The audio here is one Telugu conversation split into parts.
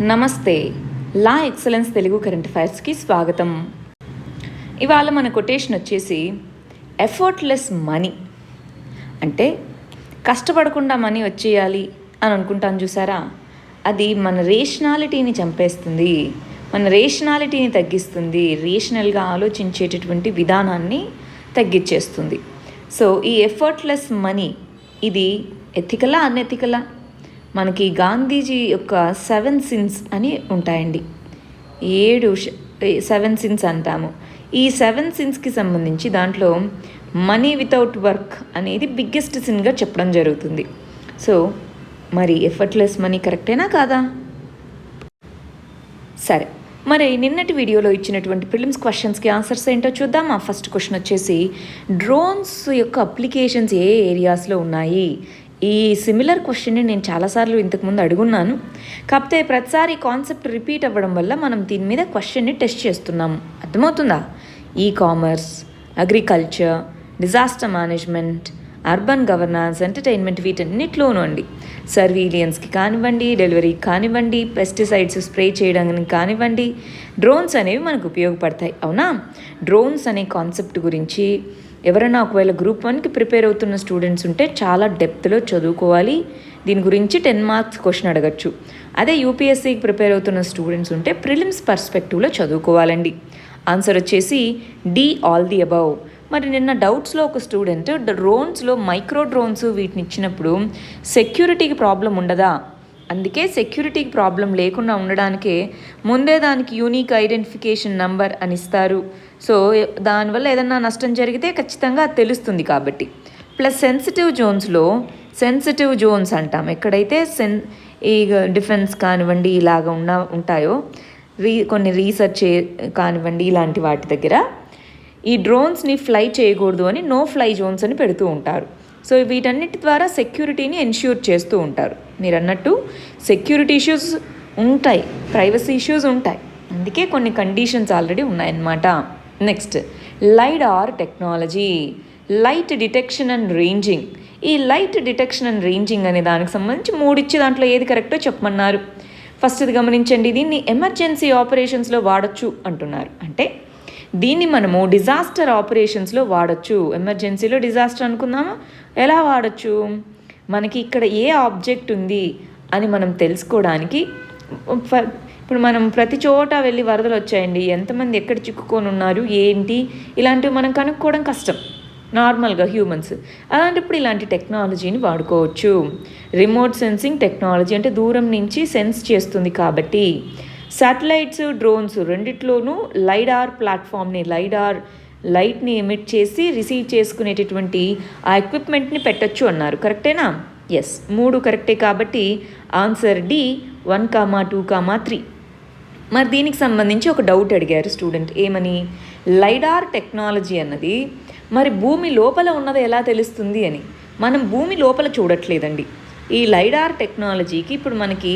నమస్తే. లా ఎక్సలెన్స్ తెలుగు కరెంట్ అఫైర్స్కి స్వాగతం. ఇవాళ మన కొటేషన్ వచ్చేసి ఎఫర్ట్లెస్ మనీ. అంటే కష్టపడకుండా మనీ వచ్చేయాలి అని అనుకుంటాను చూసారా, అది మన రేషనాలిటీని చంపేస్తుంది, మన రేషనాలిటీని తగ్గిస్తుంది, రేషనల్గా ఆలోచించేటటువంటి విధానాన్ని తగ్గించేస్తుంది. సో ఈ ఎఫర్ట్లెస్ మనీ ఇది ఎథికలా అనెథికలా? మనకి గాంధీజీ యొక్క 7 సిన్స్ అని ఉంటాయండి. 7 సిన్స్ అంటాము. ఈ 7 సిన్స్కి సంబంధించి దాంట్లో మనీ వితౌట్ వర్క్ అనేది బిగ్గెస్ట్ సిన్గా చెప్పడం జరుగుతుంది. సో మరి ఎఫర్ట్లెస్ మనీ కరెక్టేనా కాదా? సరే, మరి నిన్నటి వీడియోలో ఇచ్చినటువంటి ప్రిలిమ్స్ క్వశ్చన్స్కి ఆన్సర్స్ ఏంటో చూద్దాం. ఆ ఫస్ట్ క్వశ్చన్ వచ్చేసి డ్రోన్స్ యొక్క అప్లికేషన్స్ ఏ ఏరియాస్లో ఉన్నాయి? ఈ సిమిలర్ క్వశ్చన్ని నేను చాలాసార్లు ఇంతకుముందు అడుగున్నాను, కాకపోతే ప్రతిసారి కాన్సెప్ట్ రిపీట్ అవ్వడం వల్ల మనం దీని మీద క్వశ్చన్ని టెస్ట్ చేస్తున్నాము. అర్థమవుతుందా? Commerce, agriculture, disaster management, urban governance, entertainment, వీటన్నిటిలోనూ అండి. సర్వీలియన్స్కి కానివ్వండి, డెలివరీకి కానివ్వండి, పెస్టిసైడ్స్ స్ప్రే చేయడానికి కానివ్వండి, డ్రోన్స్ అనేవి మనకు ఉపయోగపడతాయి. అవునా? డ్రోన్స్ అనే కాన్సెప్ట్ గురించి ఎవరైనా ఒకవేళ గ్రూప్ 1కి ప్రిపేర్ అవుతున్న స్టూడెంట్స్ ఉంటే చాలా డెప్త్లో చదువుకోవాలి. దీని గురించి 10 మార్క్స్ క్వశ్చన్ అడగచ్చు. అదే యూపీఎస్సీకి ప్రిపేర్ అవుతున్న స్టూడెంట్స్ ఉంటే ప్రిలిమ్స్ పర్స్పెక్టివ్లో చదువుకోవాలండి. ఆన్సర్ వచ్చేసి డి, ఆల్ ది అబౌవ్. మరి నిన్న డౌట్స్లో ఒక స్టూడెంట్ డ్రోన్స్లో మైక్రో డ్రోన్స్ వీటిని ఇచ్చినప్పుడు సెక్యూరిటీకి ప్రాబ్లం ఉండదా? అందుకే సెక్యూరిటీకి ప్రాబ్లం లేకుండా ఉండడానికే ముందే దానికి యూనిక్ ఐడెంటిఫికేషన్ నంబర్ అని ఇస్తారు. సో దానివల్ల ఏదన్నా నష్టం జరిగితే ఖచ్చితంగా అది తెలుస్తుంది కాబట్టి. ప్లస్ సెన్సిటివ్ జోన్స్ అంటాం, ఎక్కడైతే ఈ డిఫెన్స్ కానివ్వండి ఇలాగ ఉంటాయో, కొన్ని రీసెర్చ్ కానివ్వండి ఇలాంటి వాటి దగ్గర ఈ డ్రోన్స్ని ఫ్లై చేయకూడదు అని నో ఫ్లై జోన్స్ అని పెడుతూ ఉంటారు. సో వీటన్నిటి ద్వారా సెక్యూరిటీని ఎన్ష్యూర్ చేస్తూ ఉంటారు. మీరు అన్నట్టు సెక్యూరిటీ ఇష్యూస్ ఉంటాయి, ప్రైవసీ ఇష్యూస్ ఉంటాయి, అందుకే కొన్ని కండిషన్స్ ఆల్రెడీ ఉన్నాయన్నమాట. Next, lidar technology, light detection and ranging. ఈ లైట్ డిటెక్షన్ అండ్ రేంజింగ్ అనే దానికి సంబంధించి 3 ఇచ్చి దాంట్లో ఏది కరెక్టో చెప్పమన్నారు. ఫస్ట్ ఇది గమనించండి, దీన్ని ఎమర్జెన్సీ ఆపరేషన్స్లో వాడచ్చు అంటున్నారు. అంటే దీన్ని మనము డిజాస్టర్ ఆపరేషన్స్లో వాడచ్చు. ఎమర్జెన్సీలో డిజాస్టర్ అనుకుందామా, ఎలా వాడచ్చు? మనకి ఇక్కడ ఏ ఆబ్జెక్ట్ ఉంది అని మనం తెలుసుకోవడానికి, ఇప్పుడు మనం ప్రతి చోట వెళ్ళి వరదలు వచ్చాయండి, ఎంతమంది ఎక్కడ చిక్కుకొని ఉన్నారు ఏంటి ఇలాంటివి మనం కనుక్కోవడం కష్టం నార్మల్గా హ్యూమన్స్. అలాంటప్పుడు ఇలాంటి టెక్నాలజీని వాడుకోవచ్చు. రిమోట్ సెన్సింగ్ టెక్నాలజీ అంటే దూరం నుంచి సెన్స్ చేస్తుంది కాబట్టి. శాటిలైట్స్, డ్రోన్స్ రెండిట్లోనూ లైడార్ ప్లాట్ఫామ్ని, లైట్ని ఎమిట్ చేసి రిసీవ్ చేసుకునేటటువంటి ఆ ఎక్విప్మెంట్ని పెట్టచ్చు అన్నారు. కరెక్టేనా? ఎస్, 3 కరెక్టే కాబట్టి ఆన్సర్ డి 1, 2, 3. మరి దీనికి సంబంధించి ఒక డౌట్ అడిగారు స్టూడెంట్, ఏమని? లైడార్ టెక్నాలజీ అన్నది మరి భూమి లోపల ఉన్నది ఎలా తెలుస్తుంది అని. మనం భూమి లోపల చూడట్లేదండి. ఈ లైడార్ టెక్నాలజీకి ఇప్పుడు మనకి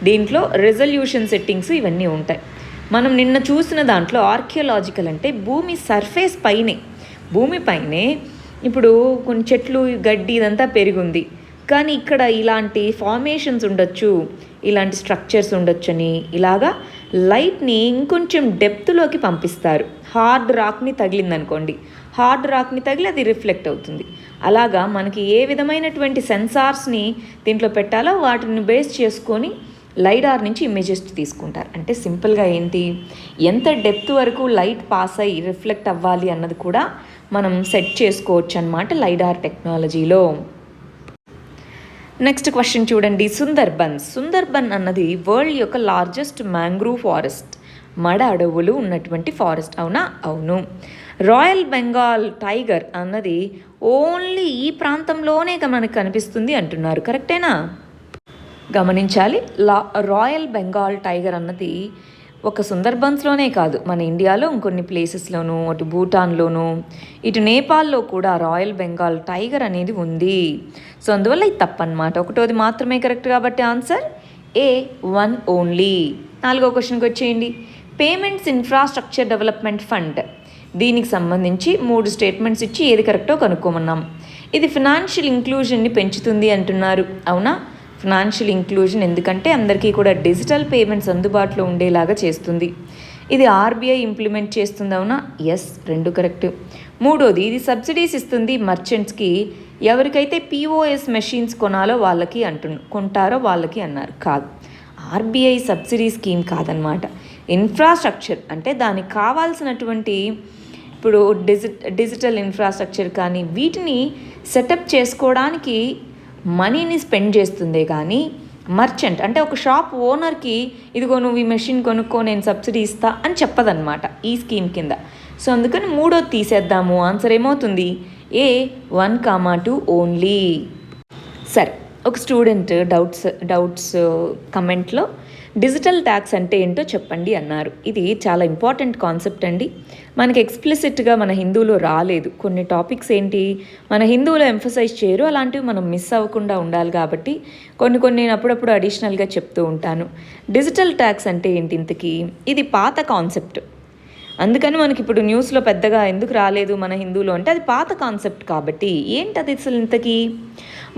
దీంట్లో రెజల్యూషన్ సెట్టింగ్స్ ఇవన్నీ ఉంటాయి. మనం నిన్న చూసిన దాంట్లో ఆర్కియాలజికల్ అంటే భూమి సర్ఫేస్ పైనే, భూమిపైనే ఇప్పుడు కొన్ని చెట్లు గడ్డి ఇదంతా పెరిగింది, కానీ ఇక్కడ ఇలాంటి ఫార్మేషన్స్ ఉండొచ్చు, ఇలాంటి స్ట్రక్చర్స్ ఉండొచ్చని ఇలాగా లైట్ని ఇంకొంచెం డెప్త్లోకి పంపిస్తారు. హార్డ్ రాక్ని తగిలిందనుకోండి, హార్డ్ రాక్ని తగిలి అది రిఫ్లెక్ట్ అవుతుంది. అలాగా మనకి ఏ విధమైనటువంటి సెన్సార్స్ని దీంట్లో పెట్టాలో వాటిని బేస్ చేసుకొని లైడార్ నుంచి ఇమేజెస్ తీసుకుంటారు. అంటే సింపుల్గా ఏంటి, ఎంత డెప్త్ వరకు లైట్ పాస్ అయ్యి రిఫ్లెక్ట్ అవ్వాలి అన్నది కూడా మనం సెట్ చేసుకోవచ్చు అన్నమాట లైడార్ టెక్నాలజీలో. నెక్స్ట్ క్వశ్చన్ చూడండి, సుందర్బన్ అన్నది వరల్డ్ యొక్క లార్జెస్ట్ మ్యాంగ్రూవ్ ఫారెస్ట్, మడ అడవులు ఉన్నటువంటి ఫారెస్ట్. అవునా? అవును. రాయల్ బెంగాల్ టైగర్ అన్నది ఓన్లీ ఈ ప్రాంతంలోనే మనకు కనిపిస్తుంది అంటున్నారు. కరెక్టేనా? గమనించాలి, రాయల్ బెంగాల్ టైగర్ అన్నది ఒక సుందర్బన్స్లోనే కాదు, మన ఇండియాలో ఇంకొన్ని ప్లేసెస్లోనూ, అటు భూటాన్లోనూ, ఇటు నేపాల్లో కూడా రాయల్ బెంగాల్ టైగర్ అనేది ఉంది. సో అందువల్ల ఇది తప్పన్నమాట. ఒకటోది మాత్రమే కరెక్ట్ కాబట్టి ఆన్సర్ ఏ 1 ఓన్లీ. 4వ క్వశ్చన్కి వచ్చేయండి, పేమెంట్స్ ఇన్ఫ్రాస్ట్రక్చర్ డెవలప్మెంట్ ఫండ్. దీనికి సంబంధించి 3 స్టేట్మెంట్స్ ఇచ్చి ఏది కరెక్టో కనుక్కోమన్నాం. ఇది ఫినాన్షియల్ ఇంక్లూజన్ని పెంచుతుంది అంటున్నారు. అవునా? ఫినాన్షియల్ ఇంక్లూజన్, ఎందుకంటే అందరికీ కూడా డిజిటల్ పేమెంట్స్ అందుబాటులో ఉండేలాగా చేస్తుంది. ఇది ఆర్బీఐ ఇంప్లిమెంట్ చేస్తుంది, అవునా? ఎస్, రెండు కరెక్ట్. మూడోది, ఇది సబ్సిడీస్ ఇస్తుంది మర్చెంట్స్కి. ఎవరికైతే పిఓఎస్ మెషిన్స్ కొనాలో వాళ్ళకి కొంటారో వాళ్ళకి అన్నారు. కాదు, ఆర్బీఐ సబ్సిడీ స్కీమ్ కాదనమాట. ఇన్ఫ్రాస్ట్రక్చర్ అంటే దానికి కావాల్సినటువంటి ఇప్పుడు డిజిటల్ ఇన్ఫ్రాస్ట్రక్చర్ కానీ వీటిని సెటప్ చేసుకోవడానికి మనీని స్పెండ్ చేస్తుందే కానీ మర్చెంట్ అంటే ఒక షాప్ ఓనర్కి ఇదిగో నువ్వు ఈ మెషిన్ కొనుక్కో నేను సబ్సిడీ ఇస్తా అని చెప్పదన్నమాట ఈ స్కీమ్ కింద. సో అందుకని మూడోది తీసేద్దాము. ఆన్సర్ ఏమవుతుంది? ఏ 1, 2 ఓన్లీ. సరే, ఒక స్టూడెంట్ డౌట్స్ కమెంట్లో డిజిటల్ ట్యాక్స్ అంటే ఏంటో చెప్పండి అన్నారు. ఇది చాలా ఇంపార్టెంట్ కాన్సెప్ట్ అండి. మనకి ఎక్స్ప్లిసిట్గా మన హిందూలో రాలేదు. కొన్ని టాపిక్స్ ఏంటి మన హిందువులో ఎంఫసైజ్ చేయరు, అలాంటివి మనం మిస్ అవ్వకుండా ఉండాలి కాబట్టి కొన్ని నేను అప్పుడప్పుడు అడిషనల్గా చెప్తూ ఉంటాను. డిజిటల్ ట్యాక్స్ అంటే ఏంటి ఇంతకీ? ఇది పాత కాన్సెప్ట్, అందుకని మనకి ఇప్పుడు న్యూస్లో పెద్దగా ఎందుకు రాలేదు మన హిందువులో అంటే అది పాత కాన్సెప్ట్ కాబట్టి. ఏంటది అసలు ఇంతకీ?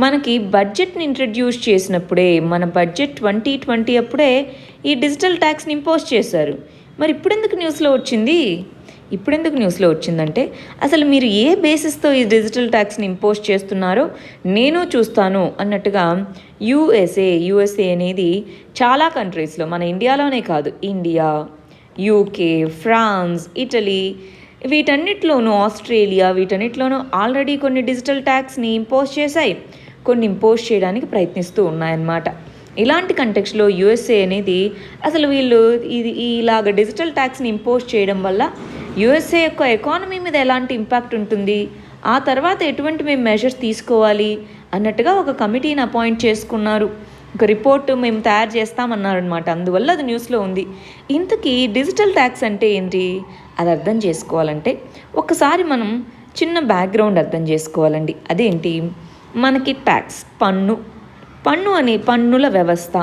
మనకి బడ్జెట్ని ఇంట్రడ్యూస్ చేసినప్పుడే, మన బడ్జెట్ 2020 అప్పుడే ఈ డిజిటల్ ట్యాక్స్ని ఇంపోజ్ చేశారు. మరి ఇప్పుడెందుకు న్యూస్లో వచ్చిందంటే అసలు మీరు ఏ బేసిస్తో ఈ డిజిటల్ ట్యాక్స్ని ఇంపోజ్ చేస్తున్నారో నేను చూస్తాను అన్నట్టుగా యూఎస్ఏ అనేది చాలా కంట్రీస్లో, మన ఇండియాలోనే కాదు, ఇండియా, యూకే, ఫ్రాన్స్, ఇటలీ, వీటన్నిటిలోనూ, ఆస్ట్రేలియా, వీటన్నిటిలోనూ ఆల్రెడీ కొన్ని డిజిటల్ ట్యాక్స్ని ఇంపోజ్ చేశాయి, కొన్ని ఇంపోజ్ చేయడానికి ప్రయత్నిస్తూ ఉన్నాయన్నమాట. ఇలాంటి కంటెక్స్లో యూఎస్ఏ అనేది అసలు వీళ్ళు ఇలాగ డిజిటల్ ట్యాక్స్ని ఇంపోజ్ చేయడం వల్ల యూఎస్ఏ యొక్క ఎకానమీ మీద ఎలాంటి ఇంపాక్ట్ ఉంటుంది, ఆ తర్వాత ఎటువంటి మేము మెజర్స్ తీసుకోవాలి అన్నట్టుగా ఒక కమిటీని అపాయింట్ చేసుకున్నారు. ఒక రిపోర్ట్ మేము తయారు చేస్తామన్నారనమాట. అందువల్ల అది న్యూస్లో ఉంది. ఇంతకీ డిజిటల్ ట్యాక్స్ అంటే ఏంటి అది అర్థం చేసుకోవాలంటే ఒకసారి మనం చిన్న బ్యాక్గ్రౌండ్ అర్థం చేసుకోవాలండి. అదేంటి, మనకి ట్యాక్స్ పన్నుల వ్యవస్థ,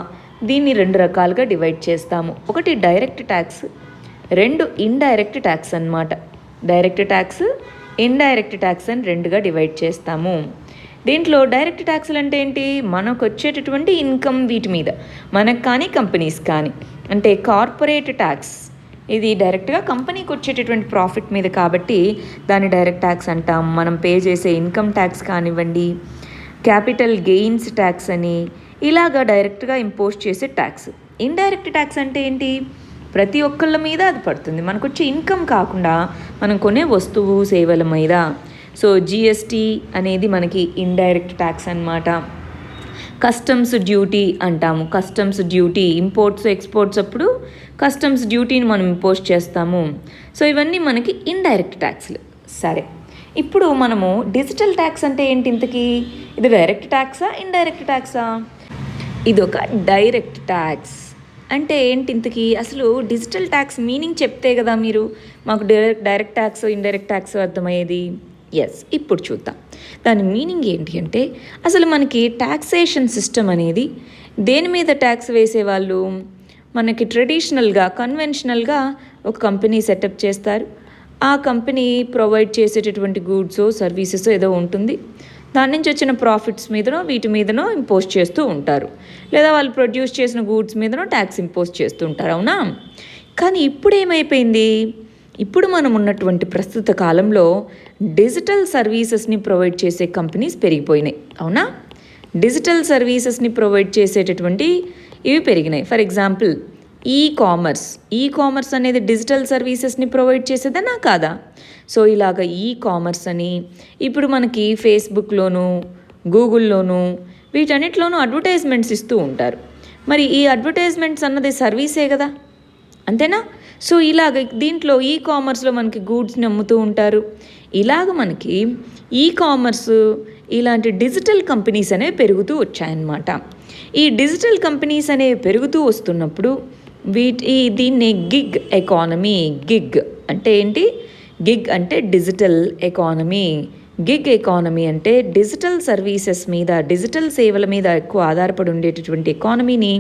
దీన్ని 2 రకాలుగా డివైడ్ చేస్తాము. ఒకటి డైరెక్ట్ ట్యాక్స్, 2 ఇండైరెక్ట్ ట్యాక్స్ అన్నమాట. డైరెక్ట్ ట్యాక్స్, ఇండైరెక్ట్ ట్యాక్స్ అని 2గా డివైడ్ చేస్తాము. దీంట్లో డైరెక్ట్ ట్యాక్స్లు అంటే ఏంటి? మనకు వచ్చేటటువంటి ఇన్కమ్ వీటి మీద, మనకు కానీ కంపెనీస్ కానీ, అంటే కార్పొరేట్ ట్యాక్స్, ఇది డైరెక్ట్గా కంపెనీకి వచ్చేటటువంటి ప్రాఫిట్ మీద కాబట్టి దాన్ని డైరెక్ట్ ట్యాక్స్ అంటాం. మనం పే చేసే ఇన్కమ్ ట్యాక్స్ కానివ్వండి, క్యాపిటల్ గెయిన్స్ ట్యాక్స్ అని, ఇలాగా డైరెక్ట్గా ఇంపోజ్ చేసే ట్యాక్స్. ఇండైరెక్ట్ ట్యాక్స్ అంటే ఏంటి? ప్రతి ఒక్కళ్ళ మీద అది పడుతుంది, మనకు వచ్చే ఇన్కమ్ కాకుండా మనం కొనే వస్తువు సేవల మీద. సో జిఎస్టీ అనేది మనకి ఇండైరెక్ట్ ట్యాక్స్ అన్నమాట. కస్టమ్స్ డ్యూటీ అంటాము. కస్టమ్స్ డ్యూటీ ఇంపోర్ట్స్ ఎక్స్పోర్ట్స్ అప్పుడు కస్టమ్స్ డ్యూటీని మనం ఇంపోజ్ చేస్తాము. సో ఇవన్నీ మనకి ఇండైరెక్ట్ ట్యాక్స్లు. సరే, ఇప్పుడు మనము డిజిటల్ ట్యాక్స్ అంటే ఏంటి ఇంతకీ? ఇది డైరెక్ట్ ట్యాక్సా ఇండైరెక్ట్ ట్యాక్సా? ఇది ఒక డైరెక్ట్ ట్యాక్స్. అంటే ఏంటి ఇంతకీ? అసలు డిజిటల్ ట్యాక్స్ మీనింగ్ చెప్తే కదా మీరు మాకు డైరెక్ట్ ట్యాక్స్ ఇండైరెక్ట్ ట్యాక్స్ అర్థమయ్యేది. ఎస్, ఇప్పుడు చూద్దాం దాని మీనింగ్ ఏంటి అంటే అసలు మనకి ట్యాక్సేషన్ సిస్టమ్ అనేది దేని మీద ట్యాక్స్ వేసేవాళ్ళు? మనకి ట్రెడిషనల్గా కన్వెన్షనల్గా ఒక కంపెనీ సెటప్ చేస్తారు. ఆ కంపెనీ ప్రొవైడ్ చేసేటటువంటి గూడ్స్ సర్వీసెస్ ఏదో ఉంటుంది, దాని నుంచి వచ్చిన ప్రాఫిట్స్ మీదనో వీటి మీదనో ఇంపోజ్ చేస్తూ ఉంటారు, లేదా వాళ్ళు ప్రొడ్యూస్ చేసిన గూడ్స్ మీదనో ట్యాక్స్ ఇంపోజ్ చేస్తూ ఉంటారు, అవునా? కానీ ఇప్పుడు ఏమైపోయింది? ఇప్పుడు మనం ఉన్నటువంటి ప్రస్తుత కాలంలో డిజిటల్ సర్వీసెస్ని ప్రొవైడ్ చేసే కంపెనీస్ పెరిగిపోయినాయి, అవునా? డిజిటల్ సర్వీసెస్ని ప్రొవైడ్ చేసేటటువంటి ఇవి పెరిగినాయి. ఫర్ ఎగ్జాంపుల్ ఈ కామర్స్ అనేది డిజిటల్ సర్వీసెస్ని ప్రొవైడ్ చేసేదనా కాదా? సో ఇలాగ ఈ కామర్స్ అని ఇప్పుడు మనకి ఫేస్బుక్లోను గూగుల్లోను వీటన్నిటిలోనూ అడ్వర్టైజ్మెంట్స్ ఇస్తూ ఉంటారు. మరి ఈ అడ్వర్టైజ్మెంట్స్ అన్నది సర్వీసే కదా, అంతేనా? సో ఇలాగ దీంట్లో ఈ కామర్స్లో మనకి గూడ్స్ని అమ్ముతూ ఉంటారు. ఇలాగ మనకి ఈ కామర్స్ ఇలాంటి డిజిటల్ కంపెనీస్ అనేవి పెరుగుతూ వచ్చాయన్నమాట. ఈ డిజిటల్ కంపెనీస్ అనేవి పెరుగుతూ వస్తున్నప్పుడు దీన్ని గిగ్ ఎకానమీ. గిగ్ అంటే ఏంటి? గిగ్ అంటే డిజిటల్ ఎకానమీ. గిగ్ ఎకానమీ అంటే డిజిటల్ సర్వీసెస్ మీద, డిజిటల్ సేవల మీద ఎక్కువ ఆధారపడి ఉండేటటువంటి ఎకానమీని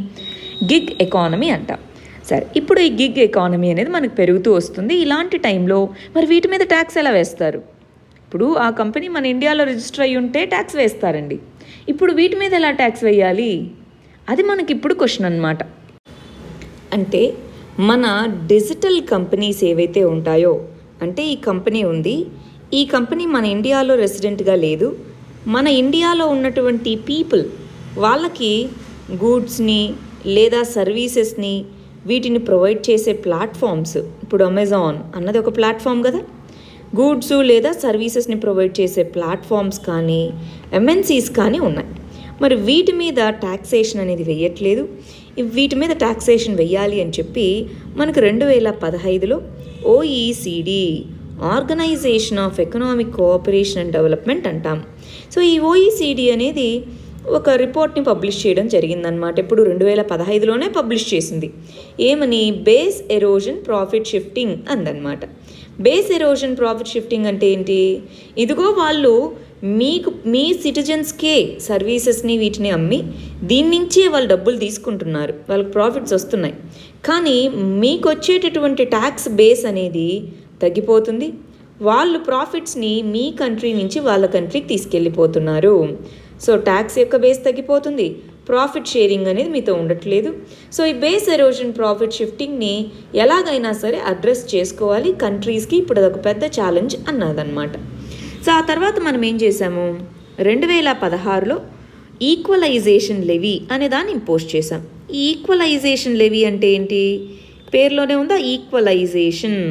గిగ్ ఎకానమీ అంటాం. సరే, ఇప్పుడు ఈ గిగ్ ఎకానమీ అనేది మనకు పెరుగుతూ వస్తుంది. ఇలాంటి టైంలో మరి వీటి మీద ట్యాక్స్ ఎలా వేస్తారు? ఇప్పుడు ఆ కంపెనీ మన ఇండియాలో రిజిస్టర్ అయ్యి ఉంటే ట్యాక్స్ వేస్తారండి. ఇప్పుడు వీటి మీద ఎలా ట్యాక్స్ వేయాలి? అది మనకి ఇప్పుడు క్వశ్చన్ అన్నమాట. అంటే మన డిజిటల్ కంపెనీస్ ఏవైతే ఉంటాయో, అంటే ఈ కంపెనీ ఉంది, ఈ కంపెనీ మన ఇండియాలో రెసిడెంట్గా లేదు, మన ఇండియాలో ఉన్నటువంటి పీపుల్ వాళ్ళకి గూడ్స్ని లేదా సర్వీసెస్ని వీటిని ప్రొవైడ్ చేసే ప్లాట్ఫామ్స్, ఇప్పుడు అమెజాన్ అన్నది ఒక ప్లాట్ఫామ్ కదా, గూడ్స్ లేదా సర్వీసెస్ని ప్రొవైడ్ చేసే ప్లాట్ఫామ్స్ కానీ ఎంఎన్సీస్ కానీ ఉన్నాయి. మరి వీటి మీద ట్యాక్సేషన్ అనేది వెయ్యట్లేదు. వీటి మీద ట్యాక్సేషన్ వెయ్యాలి అని చెప్పి మనకు 2015లో OECD, organisation of economic cooperation and development అంటాం. సో ఈ ఓఈసిడి అనేది ఒక రిపోర్ట్ని పబ్లిష్ చేయడం జరిగిందనమాట. ఇప్పుడు 2015లోనే పబ్లిష్ చేసింది. ఏమని? బేస్ ఎరోజన్ ప్రాఫిట్ షిఫ్టింగ్ అందనమాట. బేస్ ఎరోజన్ ప్రాఫిట్ షిఫ్టింగ్ అంటే ఏంటి? ఇదిగో వాళ్ళు మీ సిటిజన్స్కే సర్వీసెస్ని వీటిని అమ్మి దీని నుంచే వాళ్ళు డబ్బులు తీసుకుంటున్నారు, వాళ్ళకి ప్రాఫిట్స్ వస్తున్నాయి, కానీ మీకు వచ్చేటటువంటి ట్యాక్స్ బేస్ అనేది తగ్గిపోతుంది. వాళ్ళు ప్రాఫిట్స్ని మీ కంట్రీ నుంచి వాళ్ళ కంట్రీకి తీసుకెళ్ళిపోతున్నారు. సో ట్యాక్స్ యొక్క బేస్ తగ్గిపోతుంది, ప్రాఫిట్ షేరింగ్ అనేది మీతో ఉండట్లేదు. సో ఈ బేస్ ఎరోజన్ ప్రాఫిట్ షిఫ్టింగ్ని ఎలాగైనా సరే అడ్రస్ చేసుకోవాలి కంట్రీస్కి. ఇప్పుడు అదొక పెద్ద ఛాలెంజ్ అన్నదన్నమాట. సో ఆ తర్వాత మనం ఏం చేసాము, 2016లో ఈక్వలైజేషన్ లెవీ అనే దాన్ని ఇంపోజ్ చేసాం. ఈ ఈక్వలైజేషన్ లెవీ అంటే ఏంటి? పేరులోనే ఉందా ఈక్వలైజేషన్.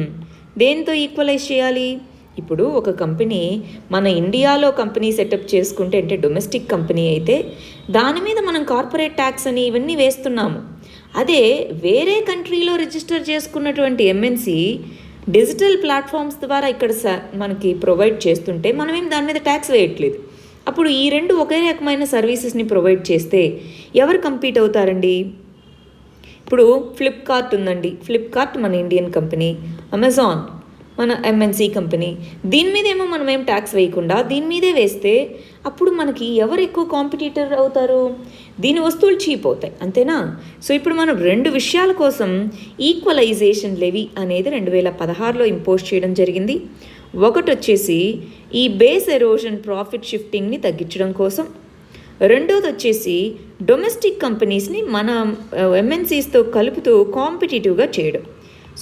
దేంతో ఈక్వలైజ్ చేయాలి? ఇప్పుడు ఒక కంపెనీ మన ఇండియాలో కంపెనీ సెటప్ చేసుకుంటే, అంటే డొమెస్టిక్ కంపెనీ అయితే దాని మీద మనం కార్పొరేట్ ట్యాక్స్ అని ఇవన్నీ వేస్తున్నాము. అదే వేరే కంట్రీలో రిజిస్టర్ చేసుకున్నటువంటి ఎంఎన్సీ డిజిటల్ ప్లాట్ఫామ్స్ ద్వారా ఇక్కడ మనకి ప్రొవైడ్ చేస్తుంటే మనమేం దాని మీద ట్యాక్స్ వేయట్లేదు. అప్పుడు ఈ రెండు ఒకే రకమైన సర్వీసెస్ని ప్రొవైడ్ చేస్తే ఎవరు కంపీట్ అవుతారండి? ఇప్పుడు ఫ్లిప్కార్ట్ ఉందండి, ఫ్లిప్కార్ట్ మన ఇండియన్ కంపెనీ, అమెజాన్ మన ఎంఎన్సీ కంపెనీ. దీని మీద ఏమో మనం ఏం ట్యాక్స్ వేయకుండా దీని మీదే వేస్తే అప్పుడు మనకి ఎవరు ఎక్కువ కాంపిటీటర్ అవుతారు? దీని వస్తువులు చీప్ అవుతాయి, అంతేనా? సో ఇప్పుడు మనం 2 విషయాల కోసం ఈక్వలైజేషన్ లెవీ అనేది 2016లో ఇంపోజ్ చేయడం జరిగింది. ఒకటి వచ్చేసి ఈ బేస్ ఎరోజన్ ప్రాఫిట్ షిఫ్టింగ్ని తగ్గించడం కోసం, రెండోది వచ్చేసి డొమెస్టిక్ కంపెనీస్ని మన ఎంఎన్సీస్తో కలుపుతూ కాంపిటేటివ్గా చేయడం.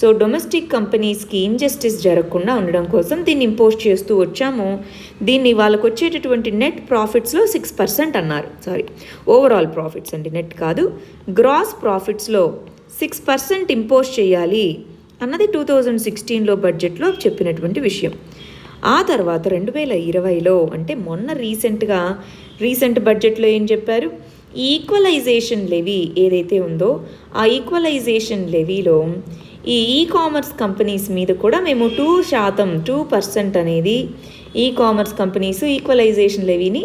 సో డొమెస్టిక్ కంపెనీస్కి ఇంజస్టిస్ జరగకుండా ఉండడం కోసం దీన్ని ఇంపోజ్ చేస్తూ వచ్చాము. దీన్ని వాళ్ళకు వచ్చేటటువంటి నెట్ ప్రాఫిట్స్లో 6% అన్నారు. ఓవరాల్ ప్రాఫిట్స్ అండి, నెట్ కాదు, గ్రాస్ ప్రాఫిట్స్లో 6% ఇంపోజ్ చేయాలి అన్నది 2016లో బడ్జెట్లో చెప్పినటువంటి విషయం. ఆ తర్వాత 2020లో, అంటే మొన్న రీసెంట్ బడ్జెట్లో ఏం చెప్పారు? ఈక్వలైజేషన్ లెవీ ఏదైతే ఉందో ఆ ఈక్వలైజేషన్ లెవీలో ఈ కామర్స్ కంపెనీస్ మీద కూడా మేము 2% అనేది కామర్స్ కంపెనీస్ ఈక్వలైజేషన్ లెవీని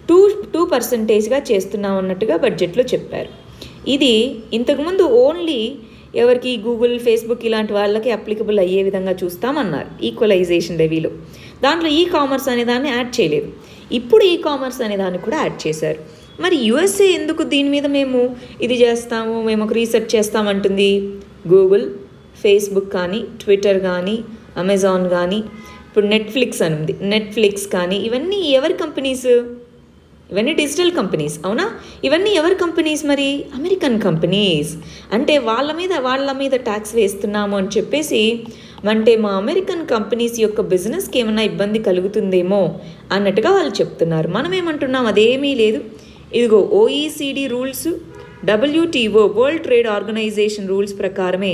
2%గా చేస్తున్నాం అన్నట్టుగా బడ్జెట్లో చెప్పారు. ఇది ఇంతకుముందు ఓన్లీ ఎవరికి? గూగుల్, ఫేస్బుక్ ఇలాంటి వాళ్ళకి అప్లికబుల్ అయ్యే విధంగా చూస్తామన్నారు ఈక్వలైజేషన్ లెవీలో. దాంట్లో కామర్స్ అనే దాన్ని యాడ్ చేయలేదు. ఇప్పుడు కామర్స్ అనే దాన్ని కూడా యాడ్ చేశారు. మరి యుఎస్ఏ ఎందుకు దీని మీద మేము ఇది చేస్తాము, మేము ఒక రీసెర్చ్ చేస్తామంటుంది? గూగుల్, ఫేస్బుక్ కానీ, ట్విట్టర్ కానీ, అమెజాన్ కానీ, ఇప్పుడు నెట్ఫ్లిక్స్ అని ఉంది, నెట్ఫ్లిక్స్ కానీ, ఇవన్నీ ఎవరి కంపెనీస్? ఇవన్నీ డిజిటల్ కంపెనీస్, అవునా? ఇవన్నీ ఎవరి కంపెనీస్? మరి అమెరికన్ కంపెనీస్. అంటే వాళ్ళ మీద ట్యాక్స్ వేస్తున్నాము అని చెప్పేసి, అంటే మా అమెరికన్ కంపెనీస్ యొక్క బిజినెస్కి ఏమైనా ఇబ్బంది కలుగుతుందేమో అన్నట్టుగా వాళ్ళు చెప్తున్నారు. మనం ఏమంటున్నాం? అదేమీ లేదు. ఇదిగో OECD rules, WTO world trade organization rules ప్రకారమే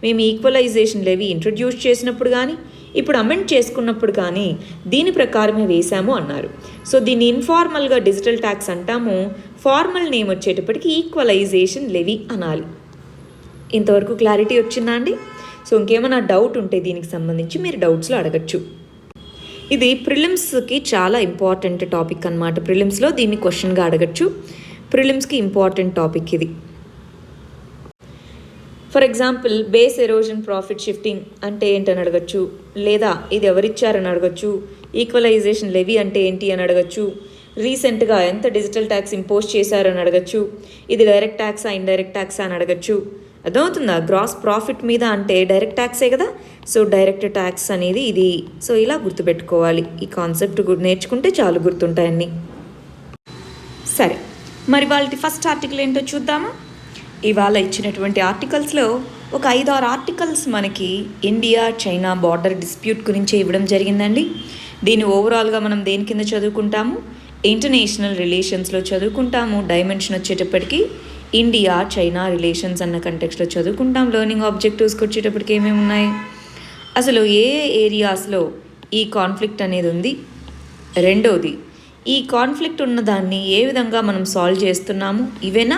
మేము ఈక్వలైజేషన్ లెవీ ఇంట్రడ్యూస్ చేసినప్పుడు కానీ, ఇప్పుడు అమెండ్ చేసుకున్నప్పుడు కానీ దీని ప్రకారమే వేశాము అన్నారు. సో దీన్ని ఇన్ఫార్మల్గా డిజిటల్ ట్యాక్స్ అంటాము, ఫార్మల్ నేమ్ వచ్చేటప్పటికి ఈక్వలైజేషన్ లెవీ అనాలి. ఇంతవరకు క్లారిటీ వచ్చిందా అండి? సో ఇంకేమైనా డౌట్ ఉంటే దీనికి సంబంధించి మీరు డౌట్స్లో అడగచ్చు. ఇది ప్రిలిమ్స్కి చాలా ఇంపార్టెంట్ టాపిక్ అన్నమాట. ప్రిలిమ్స్లో దీన్ని క్వశ్చన్గా అడగచ్చు. ప్రిలిమ్స్కి ఇంపార్టెంట్ టాపిక్ ఇది. For example base erosion profit shifting అంటే ఏంటని అడగచ్చు, లేదా ఇది ఎవరిచ్చారని అడగచ్చు, ఈక్వలైజేషన్ లెవీ అంటే ఏంటి అని అడగచ్చు, రీసెంట్గా ఎంత డిజిటల్ ట్యాక్స్ ఇంపోజ్ చేశారని అడగచ్చు, ఇది డైరెక్ట్ ట్యాక్సా ఇండైరెక్ట్ ట్యాక్సా అని అడగచ్చు. అర్థమవుతుందా? గ్రాస్ ప్రాఫిట్ మీద అంటే డైరెక్ట్ ట్యాక్సే కదా, సో డైరెక్ట్ ట్యాక్స్ అనేది ఇది. సో ఇలా గుర్తుపెట్టుకోవాలి. ఈ కాన్సెప్ట్ నేర్చుకుంటే చాలు, గుర్తుంటాయన్నీ. సరే, మరి వాళ్ళ ఫస్ట్ ఆర్టికల్ ఏంటో చూద్దామా? ఇవాళ ఇచ్చినటువంటి ఆర్టికల్స్లో ఒక 5-6 ఆర్టికల్స్ మనకి ఇండియా చైనా బార్డర్ డిస్ప్యూట్ గురించి ఇవ్వడం జరిగిందండి. దీన్ని ఓవరాల్గా మనం దేని కింద చదువుకుంటాము? ఇంటర్నేషనల్ రిలేషన్స్లో చదువుకుంటాము. డైమెన్షన్ వచ్చేటప్పటికి ఇండియా చైనా రిలేషన్స్ అన్న కంటెక్స్లో చదువుకుంటాం. లెర్నింగ్ ఆబ్జెక్టివ్స్కి వచ్చేటప్పటికి ఏమేమి ఉన్నాయి, అసలు ఏ ఏరియాస్లో ఈ కాన్ఫ్లిక్ట్ అనేది ఉంది, రెండోది ఈ కాన్ఫ్లిక్ట్ ఉన్నదాన్ని ఏ విధంగా మనం సాల్వ్ చేస్తున్నాము, ఇవేనా?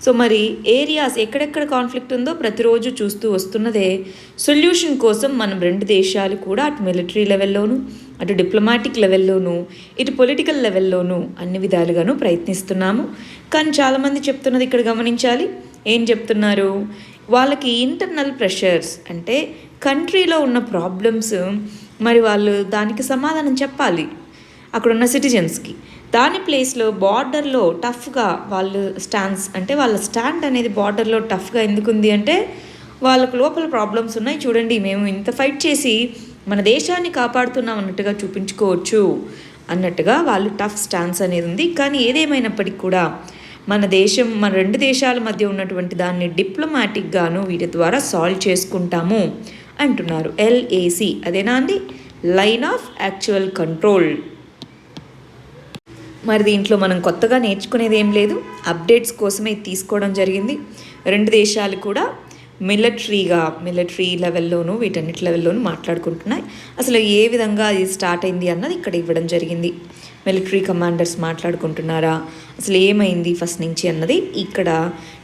సో మరి ఏరియాస్ ఎక్కడెక్కడ కాన్ఫ్లిక్ట్ ఉందో ప్రతిరోజు చూస్తూ వస్తున్నదే. సొల్యూషన్ కోసం మనం రెండు దేశాలు కూడా అటు మిలిటరీ లెవెల్లోనూ, అటు డిప్లొమాటిక్ లెవెల్లోనూ, ఇటు పొలిటికల్ లెవెల్లోనూ అన్ని విధాలుగాను ప్రయత్నిస్తున్నాము. కానీ చాలామంది చెప్తున్నది ఇక్కడ గమనించాలి. ఏం చెప్తున్నారు? వాళ్ళకి ఇంటర్నల్ ప్రెషర్స్ అంటే కంట్రీలో ఉన్న ప్రాబ్లమ్స్, మరి వాళ్ళు దానికి సమాధానం చెప్పాలి అక్కడున్న సిటిజన్స్కి. దాని ప్లేస్లో బార్డర్లో టఫ్గా వాళ్ళు వాళ్ళ స్టాండ్ అనేది బార్డర్లో టఫ్గా ఎందుకుంది అంటే వాళ్ళకు లోపల ప్రాబ్లమ్స్ ఉన్నాయి, చూడండి మేము ఇంత ఫైట్ చేసి మన దేశాన్ని కాపాడుతున్నాం అన్నట్టుగా చూపించుకోవచ్చు అన్నట్టుగా వాళ్ళు టఫ్ స్టాన్స్ అనేది ఉంది. కానీ ఏదేమైనప్పటికీ కూడా మన రెండు దేశాల మధ్య ఉన్నటువంటి దాన్ని డిప్లొమాటిక్గాను వీటి ద్వారా సాల్వ్ చేసుకుంటాము అంటున్నారు. LAC అదేనా అండి? Line of actual control. మరి దీంట్లో మనం కొత్తగా నేర్చుకునేది ఏం లేదు, అప్డేట్స్ కోసమే తీసుకోవడం జరిగింది. రెండు దేశాలు కూడా మిలిటరీ లెవెల్లోనూ వీటన్నిటి లెవెల్లోనూ మాట్లాడుకుంటున్నాయి. అసలు ఏ విధంగా ఇది స్టార్ట్ అయింది అన్నది ఇక్కడ ఇవ్వడం జరిగింది. మిలిటరీ కమాండర్స్ మాట్లాడుకుంటున్నారా, అసలు ఏమైంది ఫస్ట్ నుంచి అన్నది ఇక్కడ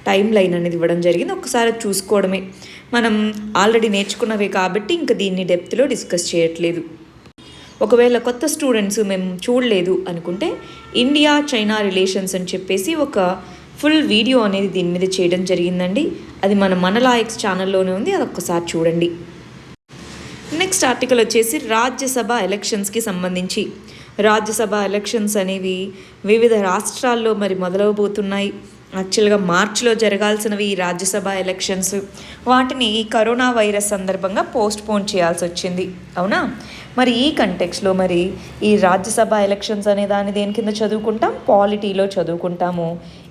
టైం లైన్ అనేది ఇవ్వడం జరిగింది. ఒకసారి చూసుకోవడమే, మనం ఆల్రెడీ నేర్చుకున్నవే కాబట్టి ఇంకా దీన్ని డెప్త్లో డిస్కస్ చేయట్లేదు. ఒకవేళ కొత్త స్టూడెంట్స్ మేము చూడలేదు అనుకుంటే ఇండియా చైనా రిలేషన్స్ అని చెప్పేసి ఒక ఫుల్ వీడియో అనేది దీని మీద చేయడం జరిగిందండి. అది మన లాయక్స్ ఛానల్లోనే ఉంది, అది ఒక్కసారి చూడండి. నెక్స్ట్ ఆర్టికల్ వచ్చేసి రాజ్యసభ ఎలక్షన్స్కి సంబంధించి. రాజ్యసభ ఎలక్షన్స్ అనేవి వివిధ రాష్ట్రాల్లో మరి మొదలవబోతున్నాయి. యాక్చువల్గా మార్చిలో జరగాల్సినవి ఈ రాజ్యసభ ఎలక్షన్స్, వాటిని ఈ కరోనా వైరస్ సందర్భంగా పోస్ట్పోన్ చేయాల్సి వచ్చింది, అవునా? మరి ఈ కంటెక్స్లో మరి ఈ రాజ్యసభ ఎలక్షన్స్ అనే దాన్ని దేని కింద చదువుకుంటాం? పాలిటీలో చదువుకుంటాము.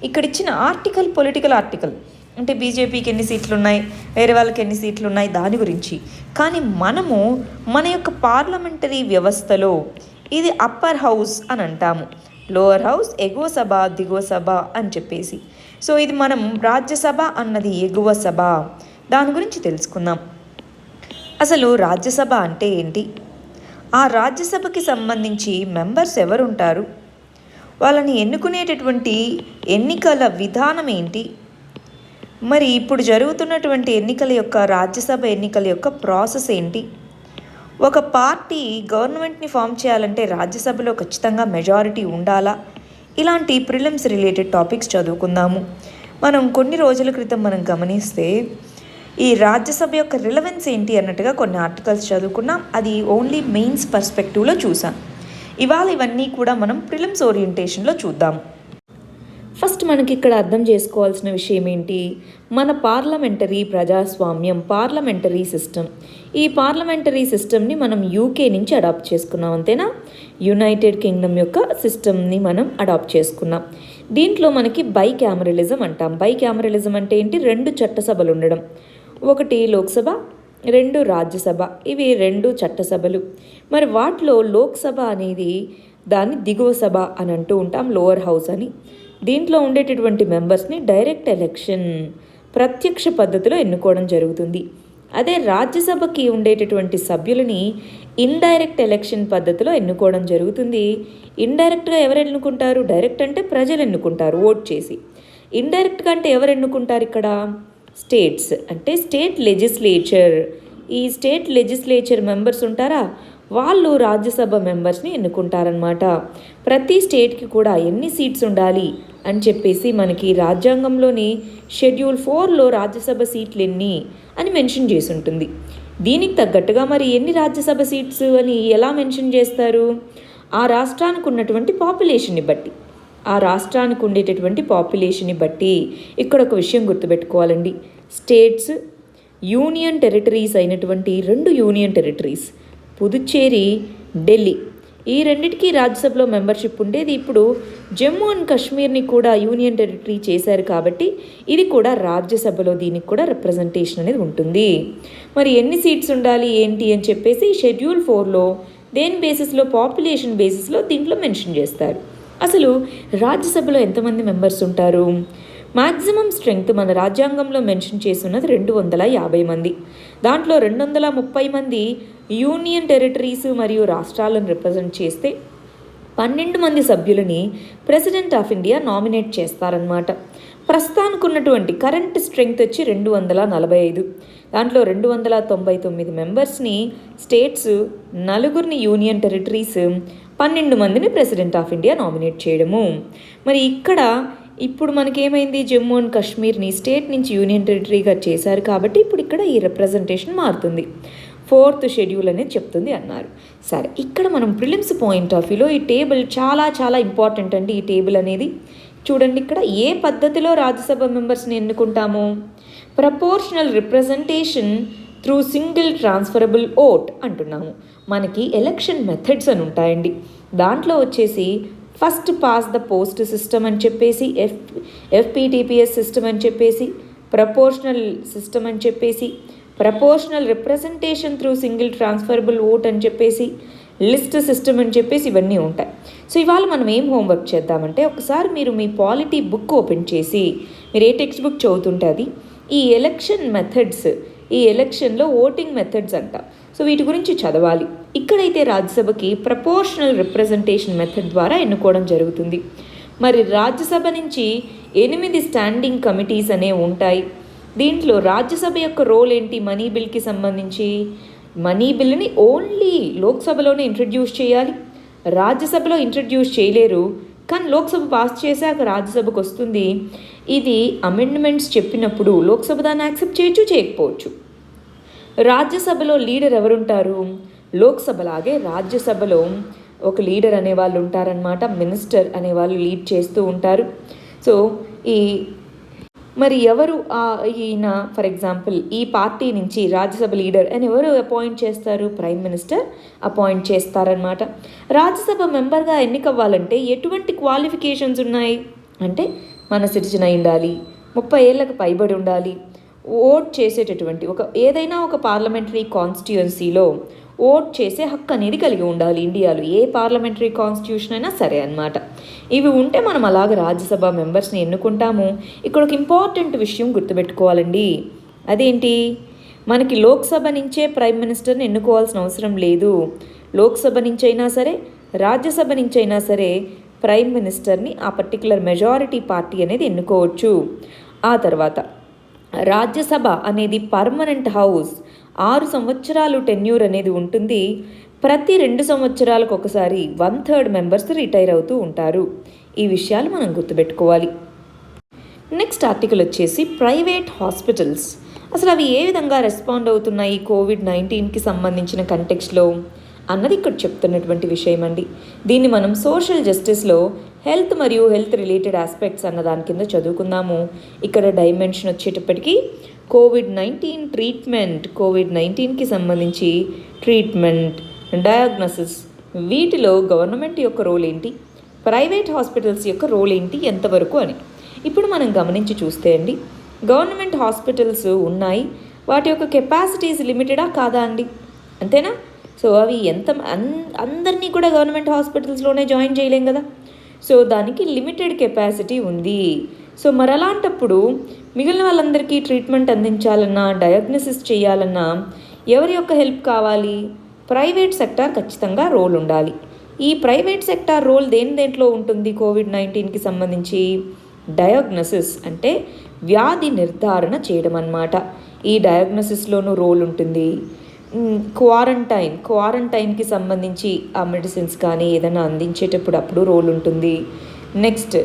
ఇక్కడ ఇచ్చిన ఆర్టికల్ పొలిటికల్ ఆర్టికల్ అంటే బీజేపీకి ఎన్ని సీట్లు ఉన్నాయి, వేరే వాళ్ళకి ఎన్ని సీట్లు ఉన్నాయి దాని గురించి. కానీ మనము మన యొక్క పార్లమెంటరీ వ్యవస్థలో ఇది అప్పర్ హౌస్ అని అంటాము, లోవర్ హౌస్ ఎగువ సభ దిగువ సభ అని చెప్పేసి. సో ఇది మనం రాజ్యసభ అన్నది ఎగువ సభ, దాని గురించి తెలుసుకుందాం. అసలు రాజ్యసభ అంటే ఏంటి, ఆ రాజ్యసభకి సంబంధించి మెంబర్స్ ఎవరుంటారు, వాళ్ళని ఎన్నుకునేటటువంటి ఎన్నికల విధానం ఏంటి, మరి ఇప్పుడు జరుగుతున్నటువంటి ఎన్నికల యొక్క రాజ్యసభ ఎన్నికల యొక్క ప్రాసెస్ ఏంటి, ఒక పార్టీ గవర్నమెంట్ని ఫామ్ చేయాలంటే రాజ్యసభలో ఖచ్చితంగా మెజారిటీ ఉండాలా, ఇలాంటి ప్రిలిమ్స్ రిలేటెడ్ టాపిక్స్ చదువుకుందాము. మనం కొన్ని రోజుల క్రితం మనం గమనిస్తే ఈ రాజ్యసభ యొక్క రిలవెన్స్ ఏంటి అన్నట్టుగా కొన్ని ఆర్టికల్స్ చదువుకున్నాం. అది ఓన్లీ మెయిన్స్ పర్స్పెక్టివ్లో చూసాం. ఇవాళ ఇవన్నీ కూడా మనం ప్రిలిమ్స్ ఓరియంటేషన్లో చూద్దాం. ఫస్ట్ మనకి ఇక్కడ అర్థం చేసుకోవాల్సిన విషయం ఏంటి, మన పార్లమెంటరీ ప్రజాస్వామ్యం, పార్లమెంటరీ సిస్టమ్. ఈ పార్లమెంటరీ సిస్టమ్ని మనం UK నుంచి అడాప్ట్ చేసుకున్నాం, అంతేనా? యునైటెడ్ కింగ్డమ్ యొక్క సిస్టమ్ని మనం అడాప్ట్ చేసుకున్నాం. దీంట్లో మనకి బైక్యామరలిజం అంటాం. బైక్యామరలిజం అంటే ఏంటి? 2 చట్టసభలు ఉండడం, ఒకటి లోక్సభ, 2 రాజ్యసభ. ఇవి 2 చట్టసభలు. మరి వాటిలో లోక్సభ అనేది దాన్ని దిగువ సభ అని అంటూ ఉంటాం, లోవర్ హౌస్ అని. దీంట్లో ఉండేటటువంటి మెంబర్స్ని డైరెక్ట్ ఎలక్షన్, ప్రత్యక్ష పద్ధతిలో ఎన్నుకోవడం జరుగుతుంది. అదే రాజ్యసభకి ఉండేటటువంటి సభ్యులని ఇండైరెక్ట్ ఎలక్షన్ పద్ధతిలో ఎన్నుకోవడం జరుగుతుంది. ఇండైరెక్ట్గా ఎవరు ఎన్నుకుంటారు? డైరెక్ట్ అంటే ప్రజలు ఎన్నుకుంటారు ఓట్ చేసి. ఇండైరెక్ట్గా అంటే ఎవరు ఎన్నుకుంటారు? ఇక్కడ స్టేట్స్ అంటే స్టేట్ లెజిస్లేచర్. ఈ స్టేట్ లెజిస్లేచర్ మెంబర్స్ ఉంటారా, వాళ్ళు రాజ్యసభ మెంబర్స్ని ఎన్నుకుంటారనమాట. ప్రతి స్టేట్కి కూడా ఎన్ని సీట్స్ ఉండాలి అని చెప్పేసి మనకి రాజ్యాంగంలోని షెడ్యూల్ 4లో రాజ్యసభ సీట్లు ఎన్ని అని మెన్షన్ చేసి ఉంటుంది. దీనికి తగ్గట్టుగా మరి ఎన్ని రాజ్యసభ సీట్స్ అని ఎలా మెన్షన్ చేస్తారు? ఆ రాష్ట్రానికి ఉన్నటువంటి పాపులేషన్ని బట్టి, ఆ రాష్ట్రానికి ఉండేటటువంటి పాపులేషన్ని బట్టి. ఇక్కడ ఒక విషయం గుర్తుపెట్టుకోవాలండి, స్టేట్స్ యూనియన్ టెరిటరీస్ అయినటువంటి 2 యూనియన్ టెరిటరీస్ పుదుచ్చేరి, ఢిల్లీ, ఈ రెండిటికి రాజ్యసభలో మెంబర్షిప్ ఉండేది. ఇప్పుడు జమ్మూ అండ్ కాశ్మీర్ని కూడా యూనియన్ టెరిటరీ చేశారు కాబట్టి ఇది కూడా రాజ్యసభలో దీనికి కూడా రిప్రజెంటేషన్ అనేది ఉంటుంది. మరి ఎన్ని సీట్స్ ఉండాలి ఏంటి అని చెప్పేసి షెడ్యూల్ 4లో దేని బేసిస్లో, పాపులేషన్ బేసిస్లో దీంట్లో మెన్షన్ చేస్తారు. అసలు రాజ్యసభలో ఎంతమంది మెంబర్స్ ఉంటారు? మ్యాక్సిమం స్ట్రెంగ్త్ మన రాజ్యాంగంలో మెన్షన్ చేస్తున్నది 250 మంది. దాంట్లో 230 మంది యూనియన్ టెరిటరీస్ మరియు రాష్ట్రాలను రిప్రజెంట్ చేస్తే 12 మంది సభ్యులని ప్రెసిడెంట్ ఆఫ్ ఇండియా నామినేట్ చేస్తారనమాట. ప్రస్తుతానికి ఉన్నటువంటి కరెంట్ స్ట్రెంగ్త్ వచ్చి 245. దాంట్లో 299 మెంబర్స్ని స్టేట్స్, 4 యూనియన్ టెరిటరీస్, 12 మందిని ప్రెసిడెంట్ ఆఫ్ ఇండియా నామినేట్ చేయడము. మరి ఇక్కడ ఇప్పుడు మనకేమైంది, జమ్మూ అండ్ కాశ్మీర్ని స్టేట్ నుంచి యూనియన్ టెరిటరీగా చేశారు కాబట్టి ఇప్పుడు ఇక్కడ ఈ రిప్రజెంటేషన్ మారుతుంది. 4th షెడ్యూల్ అనేది చెప్తుంది అన్నారు. సరే, ఇక్కడ మనం ప్రిలిమ్స్ పాయింట్ ఆఫ్ వ్యూలో ఈ టేబుల్ చాలా చాలా ఇంపార్టెంట్ అండి. ఈ టేబుల్ అనేది చూడండి, ఇక్కడ ఏ పద్ధతిలో రాజ్యసభ మెంబర్స్ని ఎన్నుకుంటాము? Proportional representation through single transferable vote అంటున్నాము. మనకి ఎలక్షన్ మెథడ్స్ అని ఉంటాయండి. దాంట్లో వచ్చేసి first pass the post system అని చెప్పేసి, ఎఫ్పిటిపిఎస్ సిస్టమ్ అని చెప్పేసి, ప్రపోర్షనల్ సిస్టమ్ అని చెప్పేసి, proportional representation through single transferable vote అని చెప్పేసి, లిస్ట్ సిస్టమ్ అని చెప్పేసి ఇవన్నీ ఉంటాయి. సో ఇవాళ మనం ఏం హోంవర్క్ చేద్దామంటే, ఒకసారి మీరు మీ పాలిటీ బుక్ ఓపెన్ చేసి మీరు ఏ టెక్స్ట్ బుక్ చదువుతుంటే అది ఈ ఎలక్షన్ మెథడ్స్, ఈ ఎలక్షన్లో ఓటింగ్ మెథడ్స్ అంట. సో వీటి గురించి చదవాలి. ఇక్కడైతే రాజ్యసభకి ప్రపోర్షనల్ రిప్రజెంటేషన్ మెథడ్ ద్వారా ఎన్నుకోవడం జరుగుతుంది. మరి రాజ్యసభ నుంచి 8 స్టాండింగ్ కమిటీస్ అనేవి ఉంటాయి. దీంట్లో రాజ్యసభ యొక్క రోల్ ఏంటి? మనీ బిల్కి సంబంధించి మనీ బిల్ని ఓన్లీ లోక్సభలోనే ఇంట్రడ్యూస్ చేయాలి. రాజ్యసభలో ఇంట్రడ్యూస్ చేయలేరు, కానీ లోక్సభ పాస్ చేశాక రాజ్యసభకు వస్తుంది. ఇది అమెండ్మెంట్స్ చెప్పినప్పుడు లోక్సభ దాన్ని యాక్సెప్ట్ చేయొచ్చు, చేయకపోవచ్చు. రాజ్యసభలో లీడర్ ఎవరుంటారు? లోక్సభలాగే రాజ్యసభలో ఒక లీడర్ అనేవాళ్ళు ఉంటారనమాట. మినిస్టర్ అనేవాళ్ళు లీడ్ చేస్తూ ఉంటారు. సో మరి ఎవరు ఈయన ఫర్ ఎగ్జాంపుల్ ఈ పార్టీ నుంచి రాజ్యసభ లీడర్ అని ఎవరు అపాయింట్ చేస్తారు? ప్రైమ్ మినిస్టర్ అపాయింట్ చేస్తారనమాట. రాజ్యసభ మెంబర్గా ఎన్నికవ్వాలంటే ఎటువంటి క్వాలిఫికేషన్స్ ఉన్నాయి అంటే, మన సిటిజన్ అయి ఉండాలి, 30 ఏళ్ళకు పైబడి ఉండాలి, ఓట్ చేసేటటువంటి ఏదైనా ఒక పార్లమెంటరీ కాన్స్టిట్యుయెన్సీలో ఓట్ చేసే హక్కు అనేది కలిగి ఉండాలి. ఇండియాలో ఏ పార్లమెంటరీ కాన్స్టిట్యూషన్ అయినా సరే అన్నమాట. ఇవి ఉంటే మనం అలాగ రాజ్యసభ మెంబర్స్ని ఎన్నుకుంటాము. ఇక్కడ ఒక ఇంపార్టెంట్ విషయం గుర్తుపెట్టుకోవాలండి. అదేంటి? మనకి లోక్సభ నుంచే ప్రైమ్ మినిస్టర్ని ఎన్నుకోవాల్సిన అవసరం లేదు. లోక్సభ నుంచి అయినా సరే, రాజ్యసభ నుంచి అయినా సరే ప్రైమ్ మినిస్టర్ని ఆ పర్టికులర్ మెజారిటీ పార్టీ అనేది ఎన్నుకోవచ్చు. ఆ తర్వాత రాజ్యసభ అనేది పర్మనెంట్ హౌస్, 6 సంవత్సరాలు టెన్యూర్ అనేది ఉంటుంది. ప్రతి 2 సంవత్సరాలకు ఒకసారి 1/3 మెంబర్స్ రిటైర్ అవుతూ ఉంటారు. ఈ విషయాలు మనం గుర్తుపెట్టుకోవాలి. నెక్స్ట్ ఆర్టికల్ వచ్చేసి ప్రైవేట్ హాస్పిటల్స్. అసలు అవి ఏ విధంగా రెస్పాండ్ అవుతున్నాయి కోవిడ్-19కి సంబంధించిన కంటెక్స్ట్లో అన్నది ఇక్కడ చెప్తున్నటువంటి విషయం అండి. దీన్ని మనం సోషల్ జస్టిస్లో హెల్త్ మరియు హెల్త్ రిలేటెడ్ ఆస్పెక్ట్స్ అన్న దాని కింద చదువుకుందాము. ఇక్కడ డైమెన్షన్ వచ్చేటప్పటికి కోవిడ్-19 ట్రీట్మెంట్, కోవిడ్-19కి సంబంధించి ట్రీట్మెంట్, డయాగ్నోసిస్, వీటిలో గవర్నమెంట్ యొక్క రోల్ ఏంటి, ప్రైవేట్ హాస్పిటల్స్ యొక్క రోల్ ఏంటి, ఎంతవరకు అని ఇప్పుడు మనం గమనించి చూస్తే అండి, గవర్నమెంట్ హాస్పిటల్స్ ఉన్నాయి, వాటి యొక్క కెపాసిటీస్ లిమిటెడా కాదా అండి? అంతేనా? సో అవి అందరినీ కూడా గవర్నమెంట్ హాస్పిటల్స్లోనే జాయిన్ చేయలేం కదా. సో దానికి లిమిటెడ్ కెపాసిటీ ఉంది. సో మరి అలాంటప్పుడు మిగిలిన వాళ్ళందరికీ ట్రీట్మెంట్ అందించాలన్నా, డయాగ్నోసిస్ చేయాలన్నా ఎవరి యొక్క హెల్ప్ కావాలి? ప్రైవేట్ సెక్టార్ ఖచ్చితంగా రోల్ ఉండాలి. ఈ ప్రైవేట్ సెక్టార్ రోల్ దేంట్లో ఉంటుంది? కోవిడ్-19కి సంబంధించి డయాగ్నోసిస్ అంటే వ్యాధి నిర్ధారణ చేయడం అన్నమాట. ఈ డయాగ్నోసిస్లోనూ రోల్ ఉంటుంది. క్వారంటైన్కి సంబంధించి ఆ మెడిసిన్స్ కానీ ఏదైనా అందించేటప్పుడు అప్పుడు రోల్ ఉంటుంది. నెక్స్ట్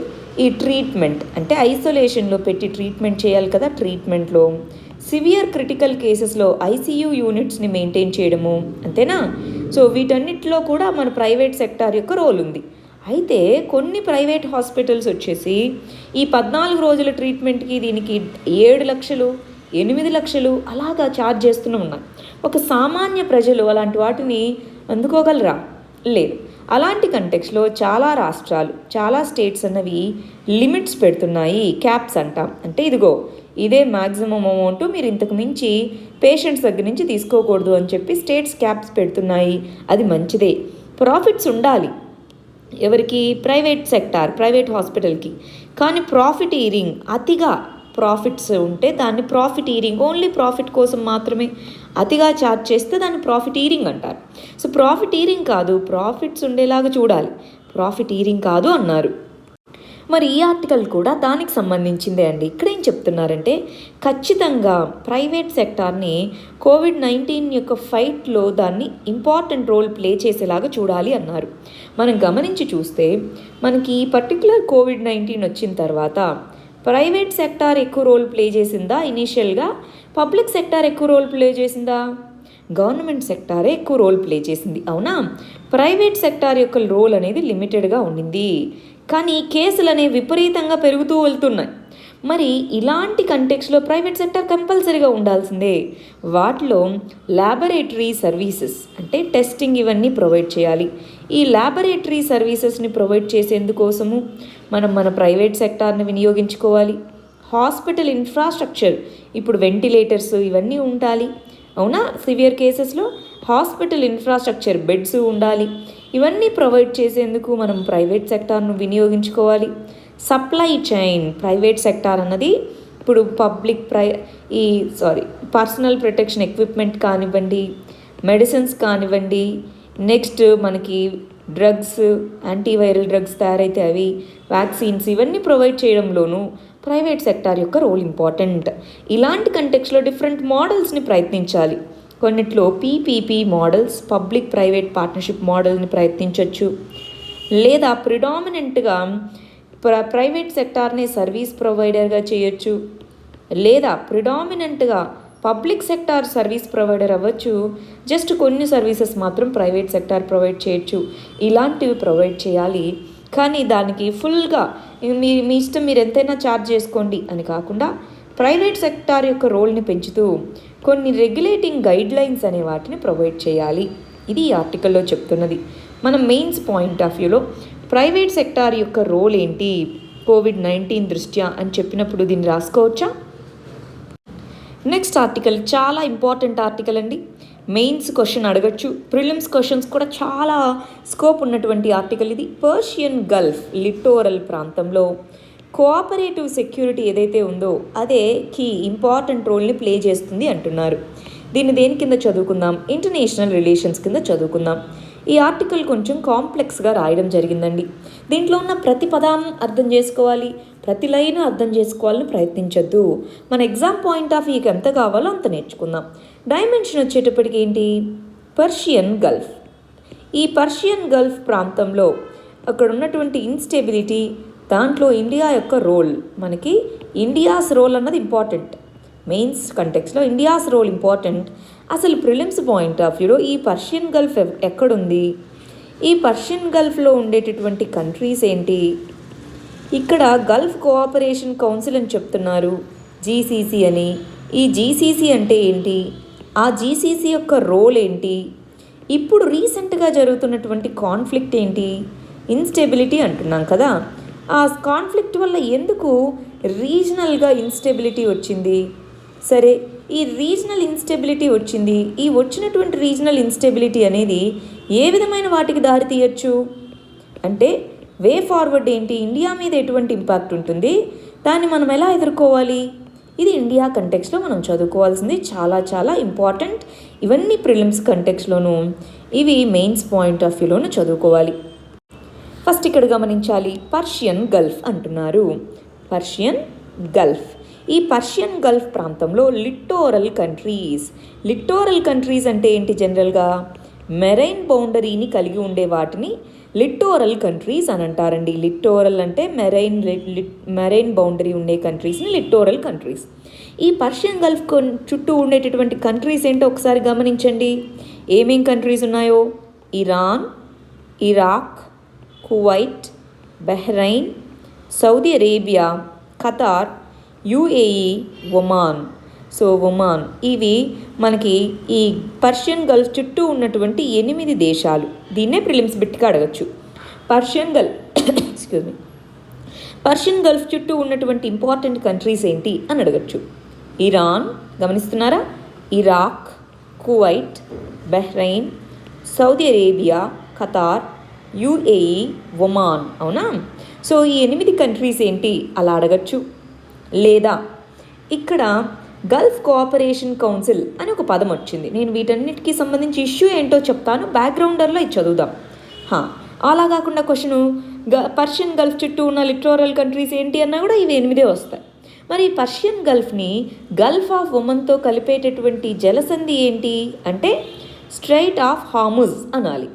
ఈ ట్రీట్మెంట్ అంటే ఐసోలేషన్లో పెట్టి ట్రీట్మెంట్ చేయాలి కదా. ట్రీట్మెంట్లో సివియర్ క్రిటికల్ కేసెస్లో ఐసీయూ యూనిట్స్ని మెయింటైన్ చేయడము, అంతేనా? సో వీటన్నిటిలో కూడా మన ప్రైవేట్ సెక్టార్ యొక్క రోల్ ఉంది. అయితే కొన్ని ప్రైవేట్ హాస్పిటల్స్ వచ్చేసి ఈ 14 రోజుల ట్రీట్మెంట్కి దీనికి 7 లక్షలు, 8 లక్షలు అలాగా ఛార్జ్ చేస్తూనే ఉన్నాయి. ఒక సామాన్య ప్రజలు అలాంటి వాటిని అందుకోగలరా? లేదు. అలాంటి కంటెక్స్లో చాలా రాష్ట్రాలు, చాలా స్టేట్స్ అన్నవి లిమిట్స్ పెడుతున్నాయి, క్యాప్స్ అంటాం. అంటే ఇదిగో ఇదే మ్యాక్సిమం అమౌంట్, మీరు ఇంతకు మించి పేషెంట్స్ దగ్గర నుంచి తీసుకోకూడదు అని చెప్పి స్టేట్స్ క్యాప్స్ పెడుతున్నాయి. అది మంచిదే. ప్రాఫిట్స్ ఉండాలి ఎవరికి? ప్రైవేట్ సెక్టార్, ప్రైవేట్ హాస్పిటల్కి. కానీ ప్రాఫిటీరింగ్, అతిగా ప్రాఫిట్స్ ఉంటే దాన్ని ప్రాఫిటీరింగ్, ఓన్లీ ప్రాఫిట్ కోసం మాత్రమే అతిగా ఛార్జ్ చేస్తే దాన్ని ప్రాఫిటీరింగ్ అంటారు. సో ప్రాఫిటీరింగ్ కాదు, ప్రాఫిట్స్ ఉండేలాగా చూడాలి, ప్రాఫిటీరింగ్ కాదు అన్నారు. మరి ఈ ఆర్టికల్ కూడా దానికి సంబంధించిందే అండి. ఇక్కడ ఏం చెప్తున్నారంటే ఖచ్చితంగా ప్రైవేట్ సెక్టార్ని కోవిడ్-19 యొక్క ఫైట్లో దాన్ని ఇంపార్టెంట్ రోల్ ప్లే చేసేలాగా చూడాలి అన్నారు. మనం గమనించి చూస్తే మనకి ఈ పర్టికులర్ కోవిడ్-19 వచ్చిన తర్వాత ప్రైవేట్ సెక్టార్ ఎక్కువ రోల్ ప్లే చేసిందా ఇనీషియల్గా, పబ్లిక్ సెక్టార్ ఎక్కువ రోల్ ప్లే చేసిందా? గవర్నమెంట్ సెక్టారే ఎక్కువ రోల్ ప్లే చేసింది, అవునా? ప్రైవేట్ సెక్టార్ యొక్క రోల్ అనేది లిమిటెడ్గా ఉండింది. కానీ కేసులు అనేవి విపరీతంగా పెరుగుతూ వెళ్తున్నాయి. మరి ఇలాంటి కంటెక్స్లో ప్రైవేట్ సెక్టర్ కంపల్సరీగా ఉండాల్సిందే. వాటిలో ల్యాబొరేటరీ సర్వీసెస్ అంటే టెస్టింగ్ ఇవన్నీ ప్రొవైడ్ చేయాలి. ఈ ల్యాబొరేటరీ సర్వీసెస్ని ప్రొవైడ్ చేసేందుకోసము మనం మన ప్రైవేట్ సెక్టార్ని వినియోగించుకోవాలి. హాస్పిటల్ ఇన్ఫ్రాస్ట్రక్చర్, ఇప్పుడు వెంటిలేటర్స్ ఇవన్నీ ఉండాలి, అవునా? సివియర్ కేసెస్లో హాస్పిటల్ ఇన్ఫ్రాస్ట్రక్చర్, బెడ్స్ ఉండాలి. ఇవన్నీ ప్రొవైడ్ చేసేందుకు మనం ప్రైవేట్ సెక్టార్ను వినియోగించుకోవాలి. సప్లై చైన్, ప్రైవేట్ సెక్టార్ అన్నది ఇప్పుడు పర్సనల్ ప్రొటెక్షన్ ఎక్విప్మెంట్ కానివ్వండి, మెడిసిన్స్ కానివ్వండి, నెక్స్ట్ మనకి డ్రగ్స్, యాంటీవైరల్ డ్రగ్స్ తయారైతే అవి, వ్యాక్సిన్స్ ఇవన్నీ ప్రొవైడ్ చేయడంలోనూ ప్రైవేట్ సెక్టార్ యొక్క రోల్ ఇంపార్టెంట్. ఇలాంటి కంటెక్స్లో డిఫరెంట్ మోడల్స్ని ప్రయత్నించాలి. కొన్నిట్లో PPP models, public private partnership మోడల్ని ప్రయత్నించవచ్చు. లేదా ప్రిడామినెంట్గా ప్రైవేట్ సెక్టార్నే సర్వీస్ ప్రొవైడర్గా చేయొచ్చు. లేదా ప్రిడామినెంట్గా పబ్లిక్ సెక్టార్ సర్వీస్ ప్రొవైడర్ అవ్వచ్చు, జస్ట్ కొన్ని సర్వీసెస్ మాత్రం ప్రైవేట్ సెక్టార్ ప్రొవైడ్ చేయొచ్చు. ఇలాంటివి ప్రొవైడ్ చేయాలి. కానీ దానికి ఫుల్గా మీ ఇష్టం, మీరు ఎంతైనా ఛార్జ్ చేసుకోండి అని కాకుండా ప్రైవేట్ సెక్టార్ యొక్క రోల్ని పెంచుతూ కొన్ని రెగ్యులేటింగ్ గైడ్లైన్స్ అనే వాటిని ప్రొవైడ్ చేయాలి. ఇది ఈ ఆర్టికల్లో చెప్తున్నది. మనం మెయిన్స్ పాయింట్ ఆఫ్ వ్యూలో ప్రైవేట్ సెక్టార్ యొక్క రోల్ ఏంటి కోవిడ్-19 దృష్ట్యా అని చెప్పినప్పుడు దీన్ని రాసుకోవచ్చా? నెక్స్ట్ ఆర్టికల్ చాలా ఇంపార్టెంట్ ఆర్టికల్ అండి. మెయిన్స్ క్వశ్చన్ అడగచ్చు, ప్రిలిమ్స్ క్వశ్చన్స్ కూడా చాలా స్కోప్ ఉన్నటువంటి ఆర్టికల్ ఇది. పర్షియన్ గల్ఫ్ లిటోరల్ ప్రాంతంలో కోఆపరేటివ్ సెక్యూరిటీ ఏదైతే ఉందో అదే కీ ఇంపార్టెంట్ రోల్ని ప్లే చేస్తుంది అంటున్నారు. దీన్ని దేని కింద చదువుకుందాం? ఇంటర్నేషనల్ రిలేషన్స్ కింద చదువుకుందాం. ఈ ఆర్టికల్ కొంచెం కాంప్లెక్స్గా రాయడం జరిగిందండి. దీంట్లో ఉన్న ప్రతి పదం అర్థం చేసుకోవాలి, ప్రతి లైన్ అర్థం చేసుకోవాలని ప్రయత్నించొద్దు. మన ఎగ్జామ్ పాయింట్ ఆఫ్ వ్యూకి ఎంత కావాలో అంత నేర్చుకుందాం. డైమెన్షన్ వచ్చేటప్పటికి ఏంటి? Persian Gulf. ఈ పర్షియన్ గల్ఫ్ ప్రాంతంలో అక్కడ ఉన్నటువంటి ఇన్స్టెబిలిటీ, దాంట్లో ఇండియా యొక్క రోల్, మనకి ఇండియాస్ రోల్ అన్నది ఇంపార్టెంట్. మెయిన్స్ కంటెక్స్లో ఇండియాస్ రోల్ ఇంపార్టెంట్. అసలు ప్రిలిమ్స్ పాయింట్ ఆఫ్ వ్యూలో ఈ పర్షియన్ గల్ఫ్ ఎక్కడుంది? ఈ పర్షియన్ గల్ఫ్లో ఉండేటటువంటి కంట్రీస్ ఏంటి? ఇక్కడ గల్ఫ్ కోఆపరేషన్ కౌన్సిల్ అని చెప్తున్నారు, జీసీసీ అని. ఈ జీసీసీ అంటే ఏంటి? ఆ జీసీసీ యొక్క రోల్ ఏంటి? ఇప్పుడు రీసెంట్గా జరుగుతున్నటువంటి కాన్ఫ్లిక్ట్ ఏంటి? ఇన్స్టెబిలిటీ అంటున్నాం కదా. ఆ కాన్ఫ్లిక్ట్ వల్ల ఎందుకు రీజనల్గా ఇన్స్టెబిలిటీ వచ్చింది? సరే, ఈ రీజనల్ ఇన్స్టెబిలిటీ వచ్చింది. ఈ వచ్చినటువంటి రీజనల్ ఇన్స్టెబిలిటీ అనేది ఏ విధమైన వాటికి దారి తీయచ్చు అంటే వే ఫార్వర్డ్ ఏంటి? ఇండియా మీద ఎటువంటి ఇంపాక్ట్ ఉంటుంది? దాన్ని మనం ఎలా ఎదుర్కోవాలి? ఇది ఇండియా కంటెక్స్లో మనం చదువుకోవాల్సింది, చాలా చాలా ఇంపార్టెంట్. ఇవన్నీ ప్రిలిమ్స్ కంటెక్స్లోనూ, ఇవి మెయిన్స్ పాయింట్ ఆఫ్ వ్యూలోనూ చదువుకోవాలి. ఫస్ట్ ఇక్కడ గమనించాలి, పర్షియన్ గల్ఫ్ అంటున్నారు. పర్షియన్ గల్ఫ్, ఈ పర్షియన్ గల్ఫ్ ప్రాంతంలో లిటోరల్ కంట్రీస్ అంటే ఏంటి? జనరల్గా మెరైన్ బౌండరీని కలిగి ఉండే వాటిని లిటోరల్ కంట్రీస్ అని అంటారండి. లిటోరల్ అంటే మెరైన్ బౌండరీ ఉండే కంట్రీస్ని లిటోరల్ కంట్రీస్. ఈ పర్షియన్ గల్ఫ్ చుట్టూ ఉండేటటువంటి కంట్రీస్ ఏంటో ఒకసారి గమనించండి. ఏమేం కంట్రీస్ ఉన్నాయో? Iran, Iraq, Kuwait, Bahrain, Saudi Arabia, Qatar, UAE, Oman. So Oman, ఇవి మనకి ఈ పర్షియన్ గల్ఫ్ చుట్టూ ఉన్నటువంటి 8 దేశాలు. దీన్నే ప్రిలిమ్స్ బిట్గా అడగచ్చు. ఎక్స్క్యూజ్ మీ, పర్షియన్ గల్ఫ్ చుట్టూ ఉన్నటువంటి ఇంపార్టెంట్ కంట్రీస్ ఏంటి అని అడగచ్చు. ఇరాన్, గమనిస్తున్నారా, Iraq, Kuwait, Bahrain, Saudi Arabia, Qatar, UAE, Oman. అవునా? సో ఈ 8 కంట్రీస్ ఏంటి అలా అడగచ్చు. లేదా ఇక్కడ గల్ఫ్ కోఆపరేషన్ కౌన్సిల్ అని ఒక పదం వచ్చింది. నేను వీటన్నిటికీ సంబంధించి ఇష్యూ ఏంటో చెప్తాను, బ్యాక్గ్రౌండర్లో ఇది చదువుదాం. అలా కాకుండా క్వశ్చను పర్షియన్ గల్ఫ్ చుట్టూ ఉన్న లిటోరల్ కంట్రీస్ ఏంటి అన్నా కూడా ఇవి 8 వస్తాయి. మరి పర్షియన్ గల్ఫ్ని గల్ఫ్ ఆఫ్ ఒమన్తో కలిపేటటువంటి జలసంధి ఏంటి అంటే స్ట్రైట్ ఆఫ్ హార్ముజ్ అనాలి.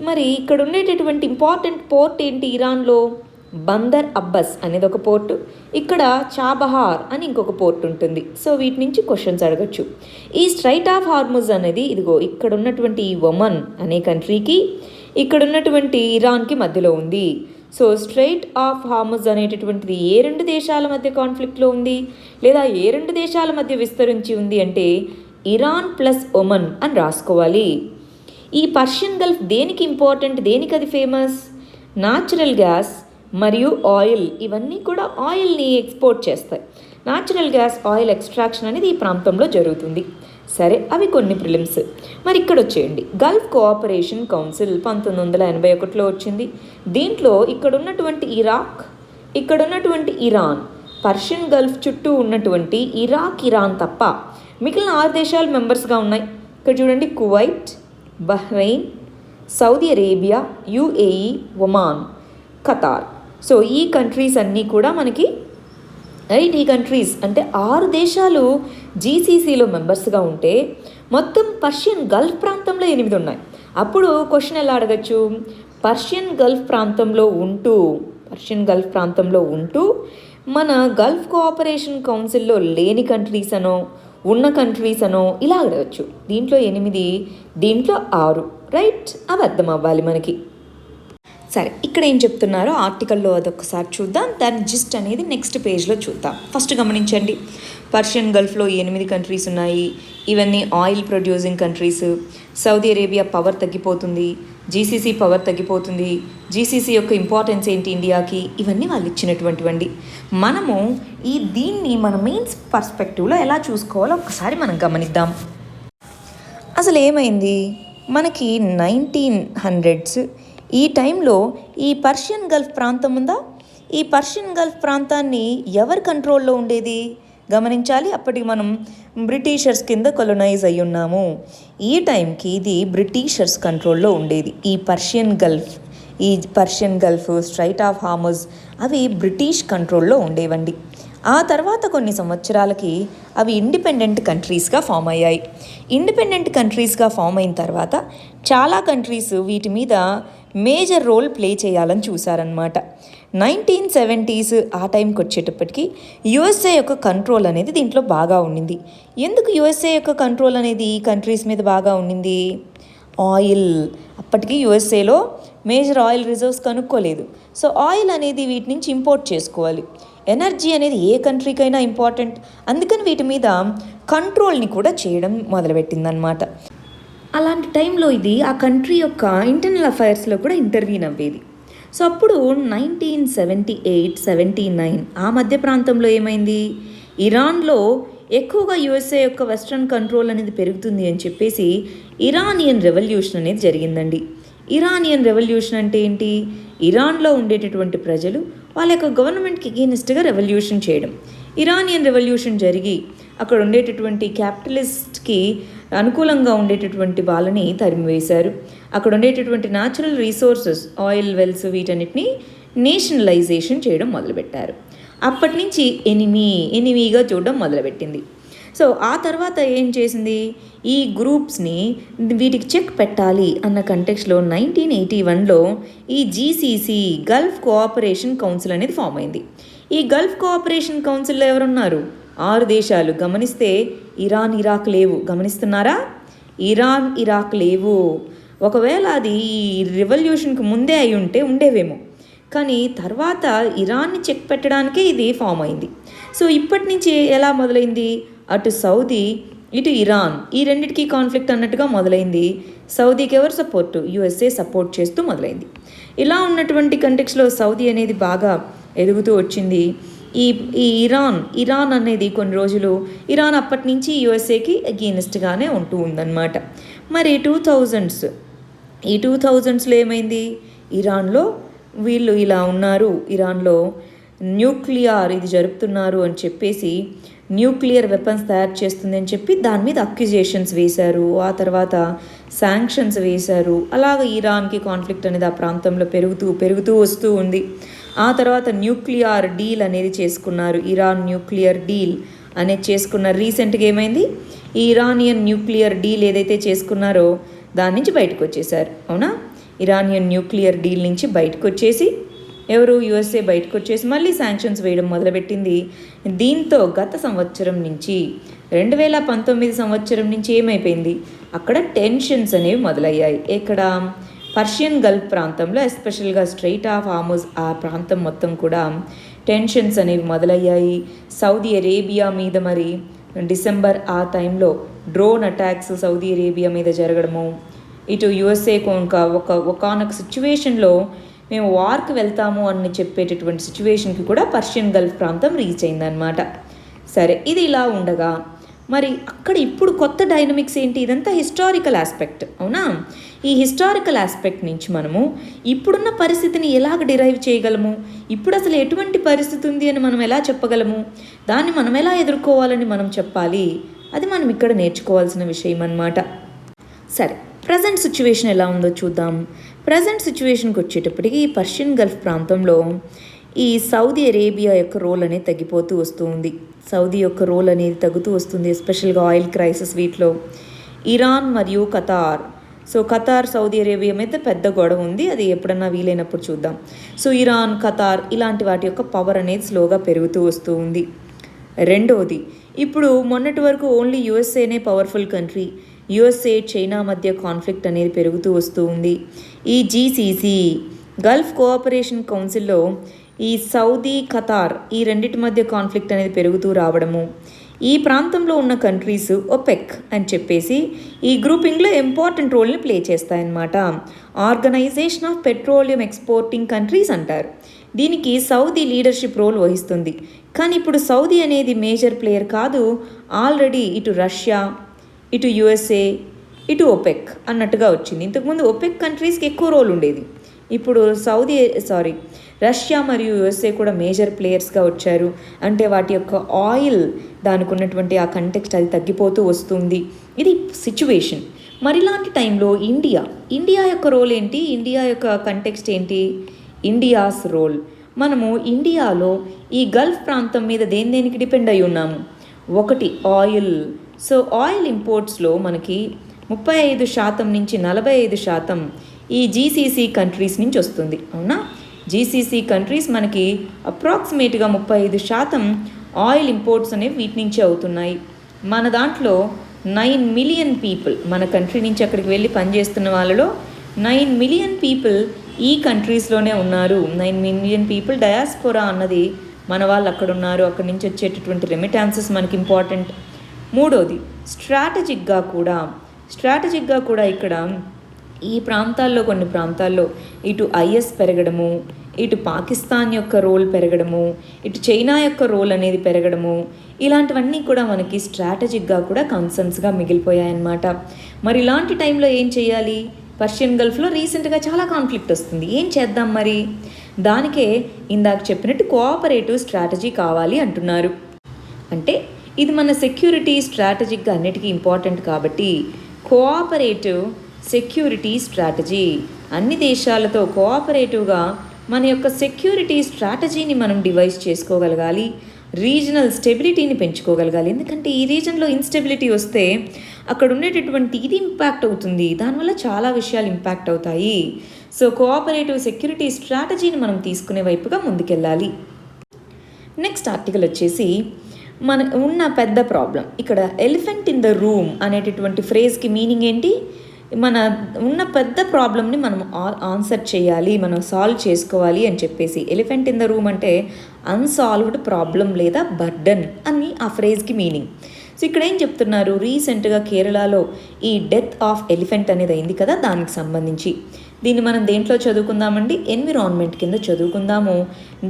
మరి ఇక్కడ ఉండేటటువంటి ఇంపార్టెంట్ పోర్ట్ ఏంటి ఇరాన్లో? బందర్ అబ్బస్ అనేది ఒక పోర్టు, ఇక్కడ చాబహార్ అని ఇంకొక పోర్ట్ ఉంటుంది. సో వీటి నుంచి క్వశ్చన్స్ అడగచ్చు. ఈ స్ట్రైట్ ఆఫ్ హార్ముజ్ అనేది ఇదిగో ఇక్కడ ఉన్నటువంటి ఈ ఒమన్ అనే కంట్రీకి, ఇక్కడ ఉన్నటువంటి ఇరాన్కి మధ్యలో ఉంది. సో స్ట్రైట్ ఆఫ్ హార్ముజ్ అనేటటువంటిది ఏ 2 దేశాల మధ్య కాన్ఫ్లిక్ట్లో ఉంది, లేదా ఏ 2 దేశాల మధ్య విస్తరించి ఉంది అంటే ఇరాన్ ప్లస్ ఒమన్ అని రాసుకోవాలి. ఈ పర్షియన్ గల్ఫ్ దేనికి ఇంపార్టెంట్, దేనికి అది ఫేమస్? న్యాచురల్ గ్యాస్ మరియు ఆయిల్, ఇవన్నీ కూడా ఆయిల్ని ఎక్స్పోర్ట్ చేస్తాయి. న్యాచురల్ గ్యాస్, ఆయిల్ ఎక్స్ట్రాక్షన్ అనేది ఈ ప్రాంతంలో జరుగుతుంది. సరే, అవి కొన్ని ప్రిలిమ్స్. మరి ఇక్కడ వచ్చేయండి, గల్ఫ్ కోఆపరేషన్ కౌన్సిల్ 1981లో వచ్చింది. దీంట్లో ఇక్కడ ఉన్నటువంటి ఇరాక్, ఇక్కడ ఉన్నటువంటి ఇరాన్, పర్షియన్ గల్ఫ్ చుట్టూ ఉన్నటువంటి ఇరాన్ తప్ప మిగిలిన 6 దేశాలు మెంబర్స్గా ఉన్నాయి. ఇక్కడ చూడండి, Kuwait, Bahrain, Saudi Arabia, UAE, Oman, Qatar. So ఈ కంట్రీస్ అన్నీ కూడా మనకి రైట్, ఈ కంట్రీస్ అంటే 6 దేశాలు జీసీసీలో మెంబర్స్గా ఉంటే మొత్తం పర్షియన్ గల్ఫ్ ప్రాంతంలో 8 ఉన్నాయి. అప్పుడు క్వశ్చన్ ఎలా అడగచ్చు? పర్షియన్ గల్ఫ్ ప్రాంతంలో ఉంటూ మన గల్ఫ్ కోఆపరేషన్ కౌన్సిల్లో లేని కంట్రీస్ అనో ఉన్న కంట్రీస్ అనో ఇలా అడగచ్చు. దీంట్లో 8, దీంట్లో 6. రైట్, అవి అర్థం అవ్వాలి మనకి. సరే, ఇక్కడ ఏం చెప్తున్నారో ఆర్టికల్లో అదొకసారి చూద్దాం. దాని జిస్ట్ అనేది నెక్స్ట్ పేజ్లో చూద్దాం. ఫస్ట్ గమనించండి, పర్షియన్ గల్ఫ్లో 8 కంట్రీస్ ఉన్నాయి. ఇవన్నీ oil producing countries. Saudi Arabia power తగ్గిపోతుంది, జీసీసీ పవర్ తగ్గిపోతుంది. జీసీసీ యొక్క ఇంపార్టెన్స్ ఏంటి ఇండియాకి, ఇవన్నీ వాళ్ళు ఇచ్చినటువంటివండి. మనము దీన్ని మన మెయిన్స్ పర్స్పెక్టివ్లో ఎలా చూసుకోవాలో ఒక్కసారి మనం గమనిద్దాం. అసలు ఏమైంది మనకి 1900s ఈ టైంలో ఈ పర్షియన్ గల్ఫ్ ప్రాంతం ఉందా? ఈ పర్షియన్ గల్ఫ్ ప్రాంతాన్ని ఎవరి కంట్రోల్లో ఉండేది గమనించాలి. అప్పటికి మనం బ్రిటిషర్స్ కింద కొలనైజ్ అయ్యి ఉన్నాము. ఈ టైంకి ఇది బ్రిటిషర్స్ కంట్రోల్లో ఉండేది. ఈ Persian Gulf, straight of Hormuz అవి బ్రిటిష్ కంట్రోల్లో ఉండేవండి. ఆ తర్వాత కొన్ని సంవత్సరాలకి అవి ఇండిపెండెంట్ కంట్రీస్గా ఫామ్ అయ్యాయి. ఇండిపెండెంట్ కంట్రీస్గా ఫామ్ అయిన తర్వాత చాలా కంట్రీస్ వీటి మీద మేజర్ రోల్ ప్లే చేయాలని చూశారనమాట. 1970s ఆ టైంకి వచ్చేటప్పటికి యుఎస్ఏ యొక్క కంట్రోల్ అనేది దీంట్లో బాగా ఉండింది. ఎందుకు యుఎస్ఏ యొక్క కంట్రోల్ అనేది ఈ కంట్రీస్ మీద బాగా ఉండింది? ఆయిల్. అప్పటికి యుఎస్ఏలో మేజర్ ఆయిల్ రిజర్వ్స్ కనుక్కోలేదు. సో ఆయిల్ అనేది వీటి నుంచి ఇంపోర్ట్ చేసుకోవాలి. ఎనర్జీ అనేది ఏ కంట్రీకైనా ఇంపార్టెంట్. అందుకని వీటి మీద కంట్రోల్ని కూడా చేయడం మొదలుపెట్టిందనమాట. అలాంటి టైంలో ఇది ఆ కంట్రీ యొక్క ఇంటర్నల్ అఫైర్స్లో కూడా ఇంటర్వ్యూన్ అవ్వేది. సో అప్పుడు 1978-79 ఆ మధ్య ప్రాంతంలో ఏమైంది? ఇరాన్లో ఎక్కువగా యుఎస్ఏ యొక్క వెస్ట్రన్ కంట్రోల్ అనేది పెరుగుతుంది అని చెప్పేసి ఇరానియన్ రెవల్యూషన్ అనేది జరిగిందండి. ఇరానియన్ రెవల్యూషన్ అంటే ఏంటి? ఇరాన్లో ఉండేటటువంటి ప్రజలు వాళ్ళ యొక్క గవర్నమెంట్కి ఎగెయిన్స్ట్గా రెవల్యూషన్ చేయడం. ఇరానియన్ రెవల్యూషన్ జరిగి అక్కడ ఉండేటటువంటి క్యాపిటలిస్ట్కి అనుకూలంగా ఉండేటటువంటి వాళ్ళని తరిమివేశారు. అక్కడ ఉండేటటువంటి న్యాచురల్ రీసోర్సెస్, ఆయిల్ వెల్స్, వీటన్నిటిని నేషనలైజేషన్ చేయడం మొదలుపెట్టారు. అప్పటి నుంచి ఎనిమీగా చూడడం మొదలుపెట్టింది. సో ఆ తర్వాత ఏం చేసింది? ఈ గ్రూప్స్ని వీటికి చెక్ పెట్టాలి అన్న కంటెక్స్లో 1981లో ఈ జీసీసీ గల్ఫ్ కోఆపరేషన్ కౌన్సిల్ అనేది ఫామ్ అయింది. ఈ గల్ఫ్ కోఆపరేషన్ కౌన్సిల్లో ఎవరున్నారు? 6 దేశాలు. గమనిస్తే ఇరాన్, ఇరాక్ లేవు. గమనిస్తున్నారా? ఇరాన్, ఇరాక్ లేవు. ఒకవేళ అది ఈ రెవల్యూషన్కి ముందే అయి ఉంటే ఉండేవేమో, కానీ తర్వాత ఇరాన్ని చెక్ పెట్టడానికే ఇది ఫామ్ అయింది. సో ఇప్పటి నుంచి ఎలా మొదలైంది, అటు సౌదీ ఇటు ఇరాన్ ఈ రెండిటికి కాన్ఫ్లిక్ట్ అన్నట్టుగా మొదలైంది. సౌదీకి ఎవరు సపోర్టు, యుఎస్ఏ సపోర్ట్ చేస్తూ మొదలైంది. ఇలా ఉన్నటువంటి కంటెక్స్లో సౌదీ అనేది బాగా ఎదుగుతూ వచ్చింది. ఈ ఈ ఇరాన్ అనేది కొన్ని రోజులు ఇరాన్ అప్పటి నుంచి యుఎస్ఏకి అగెయినెస్ట్గానే ఉంటూ ఉందన్నమాట. మరి 2000స్లో ఏమైంది, ఇరాన్లో వీళ్ళు ఇలా ఉన్నారు, ఇరాన్లో న్యూక్లియర్ ఇది జరుపుతున్నారు అని చెప్పేసి న్యూక్లియర్ వెపన్స్ తయారు చేస్తుంది అని చెప్పి దాని మీద అక్యుజేషన్స్ వేశారు. ఆ తర్వాత శాంక్షన్స్ వేశారు. అలాగ ఇరాన్కి కాన్ఫ్లిక్ట్ అనేది ఆ ప్రాంతంలో పెరుగుతూ వస్తూ ఉంది. ఆ తర్వాత న్యూక్లియర్ డీల్ అనేది చేసుకున్నారు, ఇరాన్ న్యూక్లియర్ డీల్ అనేది చేసుకున్నారు. రీసెంట్గా ఏమైంది, ఈ ఇరానియన్ న్యూక్లియర్ డీల్ ఏదైతే చేసుకున్నారో దాని నుంచి బయటకు వచ్చేసారు. అవునా, ఇరానియన్ న్యూక్లియర్ డీల్ నుంచి బయటకు వచ్చేసి ఎవరు, యుఎస్ఏ బయటకు వచ్చేసి మళ్ళీ శాంక్షన్స్ వేయడం మొదలుపెట్టింది. దీంతో గత సంవత్సరం నుంచి 2019 సంవత్సరం నుంచి ఏమైపోయింది, అక్కడ టెన్షన్స్ అనేవి మొదలయ్యాయి. ఇక్కడ పర్షియన్ గల్ఫ్ ప్రాంతంలో, ఎస్పెషల్గా స్ట్రైట్ ఆఫ్ హార్ముజ్ ఆ ప్రాంతం మొత్తం కూడా టెన్షన్స్ అనేవి మొదలయ్యాయి. సౌదీ అరేబియా మీద మరి డిసెంబర్ ఆ టైంలో డ్రోన్ అటాక్స్ సౌదీ అరేబియా మీద జరగడము, ఇటు యుఎస్ఏ ఒకనొక సిచ్యువేషన్లో మేము వార్కి వెళ్తాము అని చెప్పేటటువంటి సిచ్యువేషన్కి కూడా పర్షియన్ గల్ఫ్ ప్రాంతం రీచ్ అయిందనమాట. సరే, ఇది ఇలా ఉండగా మరి అక్కడ ఇప్పుడు కొత్త డైనమిక్స్ ఏంటి, ఇదంతా హిస్టారికల్ ఆస్పెక్ట్. అవునా, ఈ హిస్టారికల్ ఆస్పెక్ట్ నుంచి మనము ఇప్పుడున్న పరిస్థితిని ఎలాగ డిరైవ్ చేయగలము, ఇప్పుడు అసలు ఎటువంటి పరిస్థితి ఉంది అని మనం ఎలా చెప్పగలము, దాన్ని మనం ఎలా ఎదుర్కోవాలని మనం చెప్పాలి, అది మనం ఇక్కడ నేర్చుకోవాల్సిన విషయం అన్నమాట. సరే, ప్రజెంట్ సిచ్యువేషన్ ఎలా ఉందో చూద్దాం. ప్రజెంట్ సిచ్యువేషన్కి వచ్చేటప్పటికి ఈ పర్షియన్ గల్ఫ్ ప్రాంతంలో ఈ సౌదీ అరేబియా యొక్క రోల్ అనేది తగ్గిపోతూ వస్తూ ఉంది. సౌదీ యొక్క రోల్ అనేది తగ్గుతూ వస్తుంది, ఎస్పెషల్గా ఆయిల్ క్రైసిస్. వీటిలో ఇరాన్ మరియు Qatar, so Qatar Saudi Arabia మీద పెద్ద గొడవ ఉంది, అది ఎప్పుడన్నా వీలైనప్పుడు చూద్దాం. సో ఇరాన్, ఖతార్ ఇలాంటి వాటి యొక్క పవర్ అనేది స్లోగా పెరుగుతూ వస్తూ ఉంది. రెండవది, ఇప్పుడు మొన్నటి వరకు ఓన్లీ యుఎస్ఏనే పవర్ఫుల్ కంట్రీ, యుఎస్ఏ చైనా మధ్య కాన్ఫ్లిక్ట్ అనేది పెరుగుతూ వస్తూ ఉంది. ఈ జీసీసీ గల్ఫ్ కోఆపరేషన్ కౌన్సిల్లో ఈ సౌదీ, ఖతార్ ఈ రెండింటి మధ్య కాన్ఫ్లిక్ట్ అనేది పెరుగుతూ రావడము, ఈ ప్రాంతంలో ఉన్న కంట్రీస్ ఒపెక్ అని చెప్పేసి ఈ గ్రూపింగ్లో ఇంపార్టెంట్ రోల్ని ప్లే చేస్తాయన్నమాట. Organisation of petroleum exporting countries అంటారు. దీనికి సౌదీ లీడర్షిప్ రోల్ వహిస్తుంది. కానీ ఇప్పుడు సౌదీ అనేది మేజర్ ప్లేయర్ కాదు, ఆల్రెడీ ఇటు రష్యా, ఇటు యుఎస్ఏ, ఇటు ఒపెక్ అన్నట్టుగా వచ్చింది. ఇంతకుముందు ఒపెక్ కంట్రీస్కి ఎక్కువ రోల్ ఉండేది, ఇప్పుడు రష్యా మరియు యుఎస్ఏ కూడా మేజర్ ప్లేయర్స్గా వచ్చారు. అంటే వాటి యొక్క ఆయిల్, దానికి ఉన్నటువంటి ఆ కంటెక్స్ట్ అది తగ్గిపోతూ వస్తుంది. ఇది సిచ్యువేషన్. మరి ఇలాంటి టైంలో ఇండియా యొక్క రోల్ ఏంటి, ఇండియా యొక్క కంటెక్స్ట్ ఏంటి, ఇండియాస్ రోల్. మనము ఇండియాలో ఈ గల్ఫ్ ప్రాంతం మీద దేనికి డిపెండ్ అయి ఉన్నాము, ఒకటి ఆయిల్. సో ఆయిల్ ఇంపోర్ట్స్లో మనకి 35% నుంచి 45% ఈ జీసీసీ కంట్రీస్ నుంచి వస్తుంది. అవునా, జీసీసీ కంట్రీస్ మనకి అప్రాక్సిమేట్గా 35% ఆయిల్ ఇంపోర్ట్స్ అనేవి వీటి నుంచే అవుతున్నాయి. మన దాంట్లో 9 మిలియన్ పీపుల్, మన కంట్రీ నుంచి అక్కడికి వెళ్ళి పనిచేస్తున్న వాళ్ళలో 9 మిలియన్ పీపుల్ ఈ కంట్రీస్లోనే ఉన్నారు. 9 మిలియన్ పీపుల్ డయాస్పోరా అన్నది మన వాళ్ళు అక్కడ ఉన్నారు. అక్కడి నుంచి వచ్చేటటువంటి రెమిటాన్సెస్ మనకి ఇంపార్టెంట్. మూడోది, స్ట్రాటజిక్గా కూడా ఇక్కడ ఈ ప్రాంతాల్లో కొన్ని ప్రాంతాల్లో ఇటు ఐఎస్ పెరగడము, ఇటు పాకిస్తాన్ యొక్క రోల్ పెరగడము, ఇటు చైనా యొక్క రోల్ అనేది పెరగడము, ఇలాంటివన్నీ కూడా మనకి స్ట్రాటజిక్గా కూడా కన్సర్న్స్గా మిగిలిపోయాయన్నమాట. మరి ఇలాంటి టైంలో ఏం చేయాలి, పర్షియన్ గల్ఫ్లో రీసెంట్గా చాలా కాన్ఫ్లిక్ట్ వస్తుంది, ఏం చేద్దాం మరి, దానికే ఇందాక చెప్పినట్టు కోఆపరేటివ్ స్ట్రాటజీ కావాలి అంటున్నారు. అంటే ఇది మన సెక్యూరిటీ స్ట్రాటజిక్గా అన్నిటికీ ఇంపార్టెంట్ కాబట్టి కోఆపరేటివ్ సెక్యూరిటీ స్ట్రాటజీ, అన్ని దేశాలతో కోఆపరేటివ్గా మన యొక్క సెక్యూరిటీ స్ట్రాటజీని మనం డివైస్ చేసుకోగలగాలి, రీజనల్ స్టెబిలిటీని పెంచుకోగలగాలి. ఎందుకంటే ఈ రీజన్లో ఇన్స్టెబిలిటీ వస్తే అక్కడ ఉండేటటువంటి ఇది ఇంపాక్ట్ అవుతుంది, దానివల్ల చాలా విషయాలు ఇంపాక్ట్ అవుతాయి. సో కోఆపరేటివ్ సెక్యూరిటీ స్ట్రాటజీని మనం తీసుకునే వైపుగా ముందుకెళ్ళాలి. నెక్స్ట్ ఆర్టికల్ వచ్చేసి మన ఉన్న పెద్ద ప్రాబ్లం, ఇక్కడ ఎలిఫెంట్ ఇన్ ద రూమ్ అనేటటువంటి ఫ్రేజ్కి మీనింగ్ ఏంటి, మన ఉన్న పెద్ద ప్రాబ్లమ్ని మనం ఆన్సర్ చేయాలి, మనం సాల్వ్ చేసుకోవాలి అని చెప్పేసి. ఎలిఫెంట్ ఇన్ ద రూమ్ అంటే అన్సాల్వ్డ్ ప్రాబ్లం లేదా బర్డన్ అని ఆ ఫ్రేజ్కి మీనింగ్. సో ఇక్కడ ఏం చెప్తున్నారు, రీసెంట్గా కేరళలో ఈ డెత్ ఆఫ్ ఎలిఫెంట్ అనేది అయింది కదా, దానికి సంబంధించి. దీన్ని మనం దేంట్లో చదువుకుందామండి, ఎన్విరాన్మెంట్ కింద చదువుకుందాము.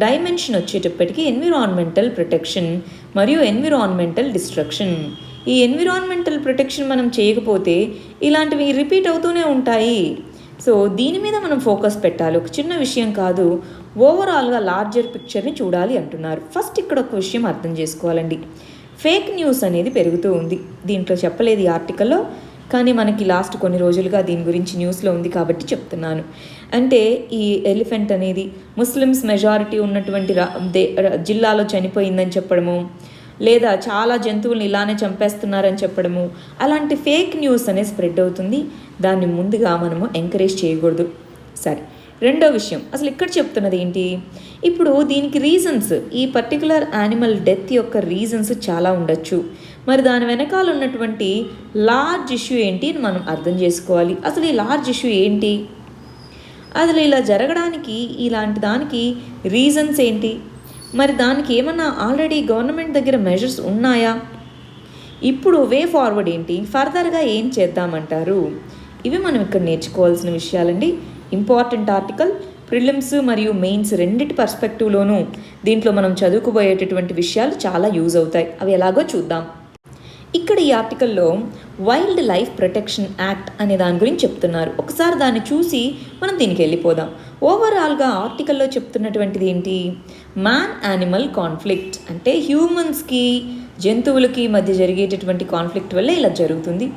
డైమెన్షన్ వచ్చేటప్పటికి ఎన్విరాన్మెంటల్ ప్రొటెక్షన్ మరియు ఎన్విరాన్మెంటల్ డిస్ట్రక్షన్. ఈ ఎన్విరాన్మెంటల్ ప్రొటెక్షన్ మనం చేయకపోతే ఇలాంటివి రిపీట్ అవుతూనే ఉంటాయి. సో దీని మీద మనం ఫోకస్ పెట్టాలి, ఒక చిన్న విషయం కాదు, ఓవరాల్గా లార్జర్ పిక్చర్ని చూడాలి అంటున్నారు. ఫస్ట్ ఇక్కడ ఒక విషయం అర్థం చేసుకోవాలండి, ఫేక్ న్యూస్ అనేది పెరుగుతూ ఉంది. దీంట్లో చెప్పలేదు ఈ ఆర్టికల్లో, కానీ మనకి లాస్ట్ కొన్ని రోజులుగా దీని గురించి న్యూస్లో ఉంది కాబట్టి చెప్తున్నాను. అంటే ఈ ఎలిఫెంట్ అనేది ముస్లిమ్స్ మెజారిటీ ఉన్నటువంటి జిల్లాలో చనిపోయిందని చెప్పడము, లేదా చాలా జంతువులను ఇలానే చంపేస్తున్నారని చెప్పడము, అలాంటి ఫేక్ న్యూస్ అనేది స్ప్రెడ్ అవుతుంది. దాన్ని ముందుగా మనము ఎంకరేజ్ చేయకూడదు. సరే, రెండో విషయం, అసలు ఇక్కడ చెప్తున్నది ఏంటి, ఇప్పుడు దీనికి రీజన్స్, ఈ పర్టికులర్ యానిమల్ డెత్ యొక్క రీజన్స్ చాలా ఉండొచ్చు. మరి దాని వెనకాల ఉన్నటువంటి లార్జ్ ఇష్యూ ఏంటి అని మనం అర్థం చేసుకోవాలి. అసలు ఈ లార్జ్ ఇష్యూ ఏంటి, అసలు ఇలా జరగడానికి ఇలాంటి దానికి రీజన్స్ ఏంటి, మరి దానికి ఏమన్నా ఆల్రెడీ గవర్నమెంట్ దగ్గర మెజర్స్ ఉన్నాయా, ఇప్పుడు వే ఫార్వర్డ్ ఏంటి, ఫర్దర్గా ఏం చేద్దామంటారు, ఇవి మనం ఇక్కడ నేర్చుకోవాల్సిన విషయాలండి. ఇంపార్టెంట్ ఆర్టికల్, ప్రిలిమ్స్ మరియు మెయిన్స్ రెండిటి పర్స్పెక్టివ్లోనూ దీంట్లో మనం చదువుకుపోయేటటువంటి విషయాలు చాలా యూజ్ అవుతాయి. అవి ఎలాగో చూద్దాం. ఇక్కడ ఈ ఆర్టికల్లో వైల్డ్ లైఫ్ ప్రొటెక్షన్ యాక్ట్ అనే దాని గురించి చెప్తున్నారు. ఒకసారి దాన్ని చూసి మనం దీనికి వెళ్ళిపోదాం. ఓవరాల్గా ఆర్టికల్లో చెప్తున్నటువంటిది ఏంటి, మ్యాన్ యానిమల్ కాన్ఫ్లిక్ట్ అంటే హ్యూమన్స్కి జంతువులకి మధ్య జరిగేటటువంటి కాన్ఫ్లిక్ట్ వల్ల ఇలా జరుగుతుంది.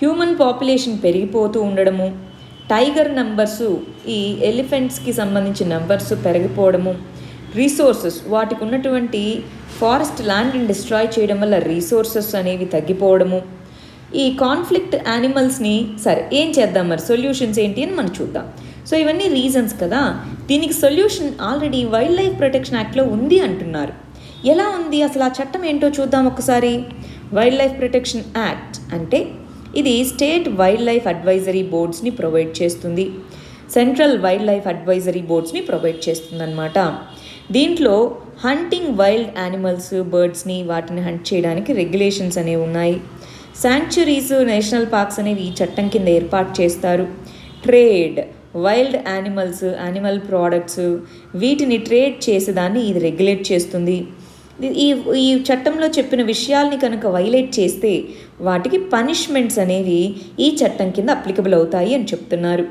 హ్యూమన్ పాపులేషన్ పెరిగిపోతూ ఉండడము, టైగర్ నంబర్సు, ఈ ఎలిఫెంట్స్కి సంబంధించిన నంబర్సు పెరిగిపోవడము, రీసోర్సెస్, వాటికి ఉన్నటువంటి ఫారెస్ట్ ల్యాండ్ని డిస్ట్రాయ్ చేయడం వల్ల రీసోర్సెస్ అనేవి తగ్గిపోవడము, ఈ కాన్ఫ్లిక్ట్ యానిమల్స్ని. సరే, ఏం చేద్దాం మరి, సొల్యూషన్స్ ఏంటి అని మనం చూద్దాం. సో ఇవన్నీ రీజన్స్ కదా, దీనికి solution already wild life protection యాక్ట్లో ఉంది అంటున్నారు. ఎలా ఉంది అసలు, ఆ చట్టం ఏంటో చూద్దాం ఒకసారి. వైల్డ్ లైఫ్ ప్రొటెక్షన్ యాక్ట్ అంటే ఇది స్టేట్ వైల్డ్ లైఫ్ అడ్వైజరీ బోర్డ్స్ని ప్రొవైడ్ చేస్తుంది, సెంట్రల్ వైల్డ్ లైఫ్ అడ్వైజరీ బోర్డ్స్ని ప్రొవైడ్ చేస్తుంది అన్నమాట. దీంట్లో హంటింగ్ వైల్డ్ యానిమల్స్, బర్డ్స్ని, వాటిని హంట్ చేయడానికి రెగ్యులేషన్స్ అనేవి ఉన్నాయి. శాంక్చురీస్, నేషనల్ పార్క్స్ అనేవి ఈ చట్టం కింద ఏర్పాటు చేస్తారు. Trade, wild animals, animal products, వీటిని ట్రేడ్ చేసేదాన్ని ఇది రెగ్యులేట్ చేస్తుంది. ఈ చట్టంలో చెప్పిన విషయాల్ని కనుక వైలేట్ చేస్తే వాటికి పనిష్మెంట్స్ అనేవి ఈ చట్టం కింద అప్లికబుల్ అవుతాయి అని చెప్తున్నారు.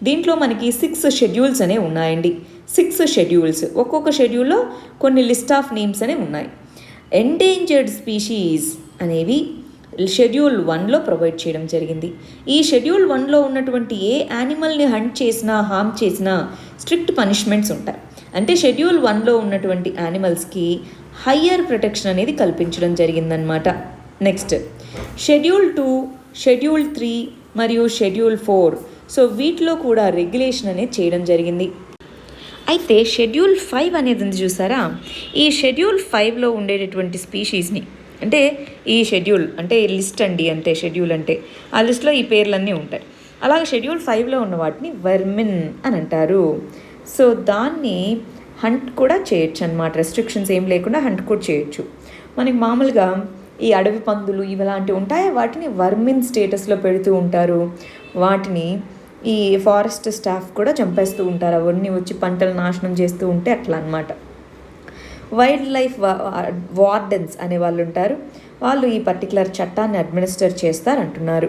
దీంట్లో మనకి 6 షెడ్యూల్స్ అనేవి ఉన్నాయండి. 6 షెడ్యూల్స్, ఒక్కొక్క షెడ్యూల్లో కొన్ని లిస్ట్ ఆఫ్ నేమ్స్ అనేవి ఉన్నాయి. ఎండేంజర్డ్ స్పీషీస్ అనేవి షెడ్యూల్ 1లో ప్రొవైడ్ చేయడం జరిగింది. ఈ షెడ్యూల్ 1లో ఉన్నటువంటి ఏ యానిమల్ని హంట్ చేసినా, హార్మ్ చేసినా స్ట్రిక్ట్ పనిష్మెంట్స్ ఉంటాయి. అంటే షెడ్యూల్ 1లో ఉన్నటువంటి యానిమల్స్కి హయ్యర్ ప్రొటెక్షన్ అనేది కల్పించడం జరిగిందనమాట. నెక్స్ట్ షెడ్యూల్ 2, షెడ్యూల్ 3 మరియు షెడ్యూల్ 4, సో వీటిలో కూడా రెగ్యులేషన్ అనేది చేయడం జరిగింది. అయితే షెడ్యూల్ 5 అనేది ఉంది చూసారా, ఈ షెడ్యూల్ 5లో ఉండేటటువంటి స్పీషీస్ని, అంటే ఈ షెడ్యూల్ అంటే లిస్ట్ అండి, అంటే షెడ్యూల్ అంటే ఆ లిస్ట్లో ఈ పేర్లన్నీ ఉంటాయి. అలాగే షెడ్యూల్ 5లో ఉన్న వాటిని వర్మిన్ అని అంటారు. సో దాన్ని హంట్ కూడా చేయొచ్చు అన్నమాట, రెస్ట్రిక్షన్స్ ఏం లేకుండా హంట్ కూడా చేయొచ్చు. మనకి మామూలుగా ఈ అడవి పందులు ఇలాంటివి ఉంటాయి, వాటిని వర్మిన్ స్టేటస్లో పెడుతూ ఉంటారు. వాటిని ఈ ఫారెస్ట్ స్టాఫ్ కూడా చంపేస్తూ ఉంటారు, అవన్నీ వచ్చి పంటలు నాశనం చేస్తూ ఉంటే అట్లా అన్నమాట. వైల్డ్ లైఫ్ వార్డెన్స్ అనే వాళ్ళు ఉంటారు, వాళ్ళు ఈ పర్టికులర్ చట్టాన్ని అడ్మినిస్టర్ చేస్తారంటున్నారు.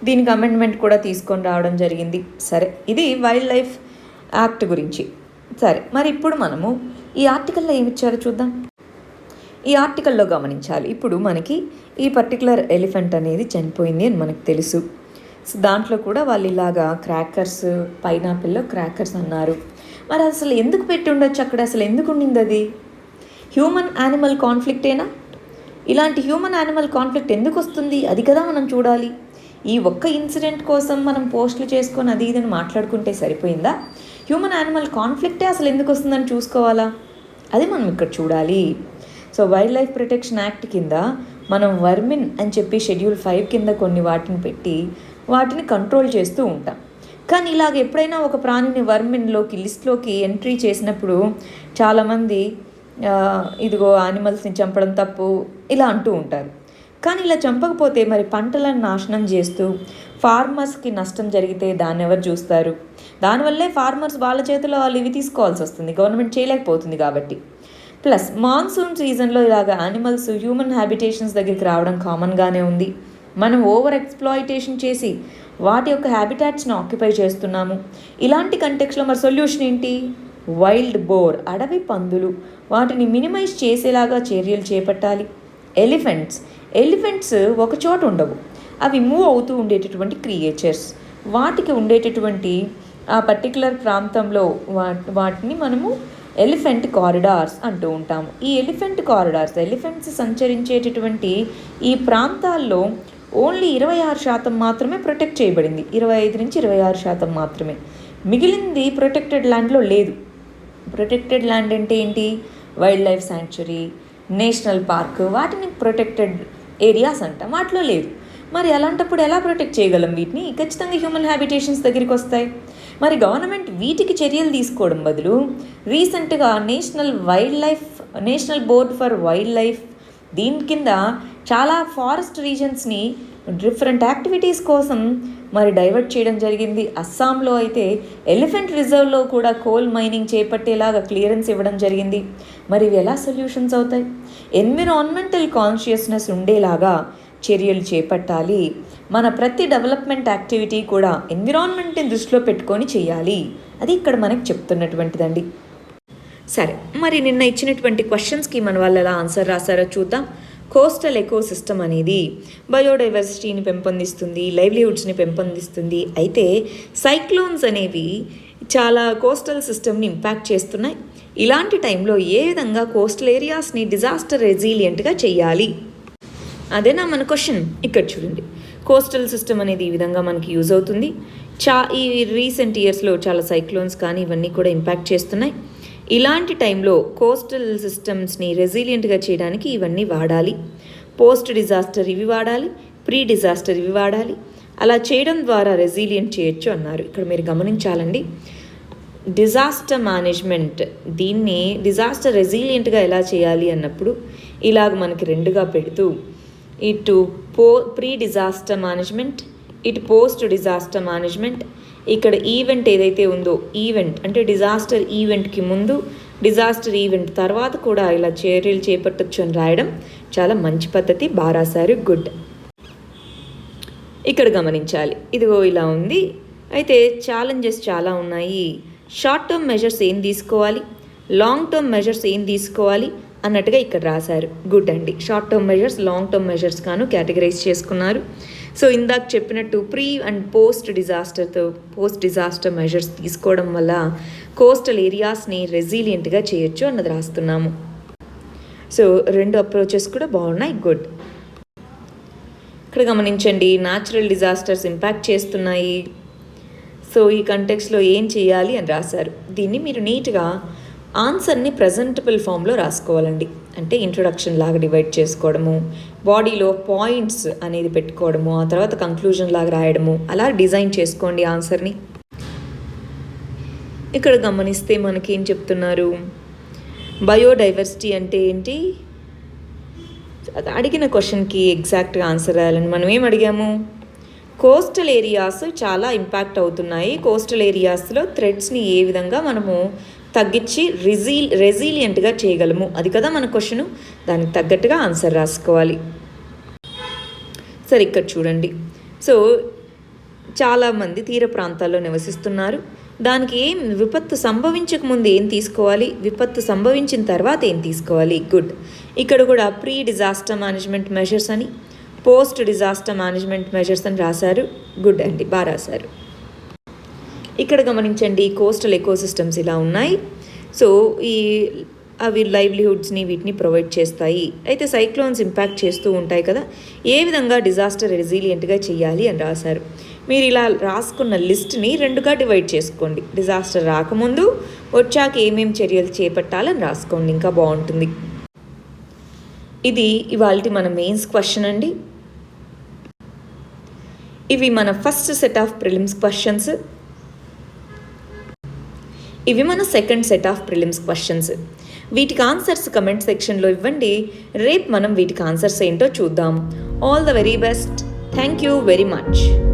దీనికి అమెండ్మెంట్ కూడా తీసుకొని రావడం జరిగింది. సరే, ఇది వైల్డ్ లైఫ్ యాక్ట్ గురించి. సరే, మరి ఇప్పుడు మనము ఈ ఆర్టికల్లో ఏమిచ్చారో చూద్దాం. ఈ ఆర్టికల్లో గమనించాలి, ఇప్పుడు మనకి ఈ పర్టికులర్ ఎలిఫెంట్ అనేది చనిపోయింది అని మనకు తెలుసు. సో దాంట్లో కూడా వాళ్ళు ఇలాగా క్రాకర్స్, పైనాపిల్లో క్రాకర్స్ అన్నారు. మరి అసలు ఎందుకు పెట్టి ఉండొచ్చు అక్కడ, అసలు ఎందుకు ఉండింది అది? హ్యూమన్ యానిమల్ కాన్ఫ్లిక్టేనా? ఇలాంటి హ్యూమన్ యానిమల్ కాన్ఫ్లిక్ట్ ఎందుకు వస్తుంది, అది కదా మనం చూడాలి. ఈ ఒక్క ఇన్సిడెంట్ కోసం మనం పోస్టులు చేసుకొని అది ఇదని మాట్లాడుకుంటే సరిపోయిందా? హ్యూమన్ యానిమల్ కాన్ఫ్లిక్టే అసలు ఎందుకు వస్తుందని చూసుకోవాలా, అది మనం ఇక్కడ చూడాలి. So wild life protection act కింద మనం వర్మిన్ అని చెప్పి షెడ్యూల్ 5 కింద కొన్ని వాటిని పెట్టి వాటిని కంట్రోల్ చేస్తూ ఉంటాం. కానీ ఇలాగ ఎప్పుడైనా ఒక ప్రాణిని వర్మిన్లోకి లిస్ట్లోకి ఎంట్రీ చేసినప్పుడు చాలామంది ఇదిగో యానిమల్స్ని చంపడం తప్పు ఇలా అంటూ ఉంటారు. కానీ ఇలా చంపకపోతే మరి పంటలను నాశనం చేస్తూ ఫార్మర్స్కి నష్టం జరిగితే దాన్ని ఎవరు చూస్తారు? దానివల్లే ఫార్మర్స్ వాళ్ళ చేతిలో వాళ్ళు ఇవి తీసుకోవాల్సి వస్తుంది, గవర్నమెంట్ చేయలేకపోతుంది కాబట్టి. ప్లస్ మాన్సూన్ సీజన్లో ఇలాగ యానిమల్స్ హ్యూమన్ హ్యాబిటేషన్స్ దగ్గరికి రావడం కామన్గానే ఉంది. మనం ఓవర్ ఎక్స్ప్లాయిటేషన్ చేసి వాటి యొక్క హ్యాబిటాట్స్ని ఆక్యుపై చేస్తున్నాము. ఇలాంటి కంటెక్స్లో మరి సొల్యూషన్ ఏంటి? వైల్డ్ బోర్, అడవి పందులు, వాటిని మినిమైజ్ చేసేలాగా చర్యలు చేపట్టాలి. ఎలిఫెంట్స్ ఒక చోట ఉండవు, అవి మూవ్ అవుతూ ఉండేటటువంటి క్రియేచర్స్. వాటికి ఉండేటటువంటి ఆ పర్టికులర్ ప్రాంతంలో వాటిని మనము ఎలిఫెంట్ కారిడార్స్ అంటూ ఉంటాము. ఈ ఎలిఫెంట్ కారిడార్స్, ఎలిఫెంట్స్ సంచరించేటటువంటి ఈ ప్రాంతాల్లో ఓన్లీ 26% మాత్రమే ప్రొటెక్ట్ చేయబడింది. 25-26% మాత్రమే. మిగిలింది ప్రొటెక్టెడ్ ల్యాండ్లో లేదు. ప్రొటెక్టెడ్ ల్యాండ్ అంటే ఏంటి? Wild life sanctuary, national park, వాటిని ప్రొటెక్టెడ్ ఏరియాస్ అంటాం, వాటిలో లేదు. మరి అలాంటప్పుడు ఎలా ప్రొటెక్ట్ చేయగలం వీటిని? ఖచ్చితంగా హ్యూమన్ హ్యాబిటేషన్స్ దగ్గరికి వస్తాయి. మరి గవర్నమెంట్ వీటికి చర్యలు తీసుకోవడం బదులు రీసెంట్గా national board for wild life దీని కింద చాలా ఫారెస్ట్ రీజన్స్ని డిఫరెంట్ యాక్టివిటీస్ కోసం మరి డైవర్ట్ చేయడం జరిగింది. అస్సాంలో అయితే ఎలిఫెంట్ రిజర్వ్లో కూడా కోల్ మైనింగ్ చేపట్టేలాగా క్లియరెన్స్ ఇవ్వడం జరిగింది. మరి ఇవి ఎలా సొల్యూషన్స్ అవుతాయి? ఎన్విరాన్మెంటల్ కాన్షియస్నెస్ ఉండేలాగా చర్యలు చేపట్టాలి. మన ప్రతి డెవలప్మెంట్ యాక్టివిటీ కూడా ఎన్విరాన్మెంట్ని దృష్టిలో పెట్టుకొని చేయాలి. అది ఇక్కడ మనకు చెప్తున్నటువంటిదండి. సరే, మరి నిన్న ఇచ్చినటువంటి క్వశ్చన్స్కి మన వాళ్ళు ఎలా ఆన్సర్ రాశారో చూద్దాం. కోస్టల్ ఎకోసిస్టమ్ అనేది బయోడైవర్సిటీని పెంపొందిస్తుంది, లైవ్లీహుడ్స్ని పెంపొందిస్తుంది. అయితే సైక్లోన్స్ అనేవి చాలా కోస్టల్ సిస్టమ్ని ఇంపాక్ట్ చేస్తున్నాయి. ఇలాంటి టైంలో ఏ విధంగా కోస్టల్ ఏరియాస్ని డిజాస్టర్ రెసిలియంట్గా చేయాలి అదేనా మన క్వశ్చన్. ఇక్కడ చూడండి, కోస్టల్ సిస్టమ్ అనేది ఈ విధంగా మనకి యూజ్ అవుతుంది. ఈ రీసెంట్ ఇయర్స్లో చాలా సైక్లోన్స్ కానీ ఇవన్నీ కూడా ఇంపాక్ట్ చేస్తున్నాయి. ఇలాంటి టైంలో కోస్టల్ సిస్టమ్స్ని రెసిలియంట్గా చేయడానికి ఇవన్నీ వాడాలి. పోస్ట్ డిజాస్టర్ ఇవి వాడాలి, ప్రీ డిజాస్టర్ ఇవి వాడాలి. అలా చేయడం ద్వారా రెసిలియంట్ చేయొచ్చు అన్నారు. ఇక్కడ మీరు గమనించాలండి, డిజాస్టర్ మేనేజ్మెంట్, దీన్ని డిజాస్టర్ రెసిలియంట్గా ఎలా చేయాలి అన్నప్పుడు ఇలాగ మనకి రెండుగా పెడుతూ ఇటు ప్రీ డిజాస్టర్ మేనేజ్మెంట్, ఇటు పోస్ట్ డిజాస్టర్ మేనేజ్మెంట్. ఇక్కడ ఈవెంట్ ఏదైతే ఉందో, ఈవెంట్ అంటే డిజాస్టర్ ఈవెంట్కి ముందు, డిజాస్టర్ ఈవెంట్ తర్వాత కూడా ఇలా చర్యలు చేపట్టచ్చు అని రాయడం చాలా మంచి పద్ధతి. బాగా రాశారు, గుడ్. ఇక్కడ గమనించాలి, ఇదిగో ఇలా ఉంది. అయితే ఛాలెంజెస్ చాలా ఉన్నాయి. షార్ట్ టర్మ్ మెజర్స్ ఏం తీసుకోవాలి, లాంగ్ టర్మ్ మెజర్స్ ఏం తీసుకోవాలి అన్నట్టుగా ఇక్కడ రాశారు. గుడ్ అండి. Short term measures, long term measures గాను కేటగరైజ్ చేసుకున్నారు. సో ఇందాక చెప్పినట్టు pre and post disaster measures తీసుకోవడం వల్ల కోస్టల్ ఏరియాస్ని రెసిలియంట్గా చేయొచ్చు అన్నది రాస్తున్నాము. సో రెండు అప్రోచెస్ కూడా బాగున్నాయి, గుడ్. ఇక్కడ గమనించండి, న్యాచురల్ డిజాస్టర్స్ ఇంపాక్ట్ చేస్తున్నాయి. సో ఈ కంటెక్స్లో ఏం చేయాలి అని రాశారు. దీన్ని మీరు నీట్గా ఆన్సర్ని ప్రజెంటబుల్ ఫామ్లో రాసుకోవాలండి. అంటే ఇంట్రొడక్షన్ లాగా డివైడ్ చేసుకోవడము, బాడీలో పాయింట్స్ అనేది పెట్టుకోవడము, ఆ తర్వాత కంక్లూజన్ లాగా రాయడము, అలా డిజైన్ చేసుకోండి ఆన్సర్ని. ఇక్కడ గమనిస్తే మనకేం చెప్తున్నారు, బయోడైవర్సిటీ అంటే ఏంటి, అడిగిన క్వశ్చన్కి ఎగ్జాక్ట్గా ఆన్సర్ రాయాలని మనం ఏం అడిగాము, కోస్టల్ ఏరియాస్ చాలా ఇంపాక్ట్ అవుతున్నాయి, కోస్టల్ ఏరియాస్లో థ్రెడ్స్ని ఏ విధంగా మనము తగ్గించి రెసిలియంట్గా చేయగలము, అది కదా మన క్వశ్చను. దానికి తగ్గట్టుగా ఆన్సర్ రాసుకోవాలి. సరే, ఇక్కడ చూడండి. సో చాలామంది తీర ప్రాంతాల్లో నివసిస్తున్నారు. దానికి ఏం విపత్తు సంభవించక ముందు ఏం తీసుకోవాలి, విపత్తు సంభవించిన తర్వాత ఏం తీసుకోవాలి, గుడ్. ఇక్కడ కూడా ప్రీ డిజాస్టర్ మేనేజ్మెంట్ మెజర్స్ అని, పోస్ట్ డిజాస్టర్ మేనేజ్మెంట్ మెజర్స్ అని రాశారు, గుడ్ అండి, బాగా రాశారు. ఇక్కడ గమనించండి, కోస్టల్ ఎకోసిస్టమ్స్ ఇలా ఉన్నాయి. సో అవి లైవ్లీహుడ్స్ని వీటిని ప్రొవైడ్ చేస్తాయి. అయితే సైక్లోన్స్ ఇంపాక్ట్ చేస్తూ ఉంటాయి కదా, ఏ విధంగా డిజాస్టర్ రెసిలియంట్గా చేయాలి అని రాశారు. మీరు ఇలా రాసుకున్న లిస్ట్ని రెండుగా డివైడ్ చేసుకోండి. డిజాస్టర్ రాకముందు, వచ్చాక ఏమేమి చర్యలు చేపట్టాలని రాసుకోండి, ఇంకా బాగుంటుంది. ఇది ఇవాళ మన మెయిన్స్ క్వశ్చన్ అండి. ఇవి మన first set of prelims questions. ఇవి మన second set of prelims questions. వీటికి ఆన్సర్స్ కమెంట్ సెక్షన్లో ఇవ్వండి. రేపు మనం వీటికి ఆన్సర్స్ ఏంటో చూద్దాం. All the very best. Thank you very much.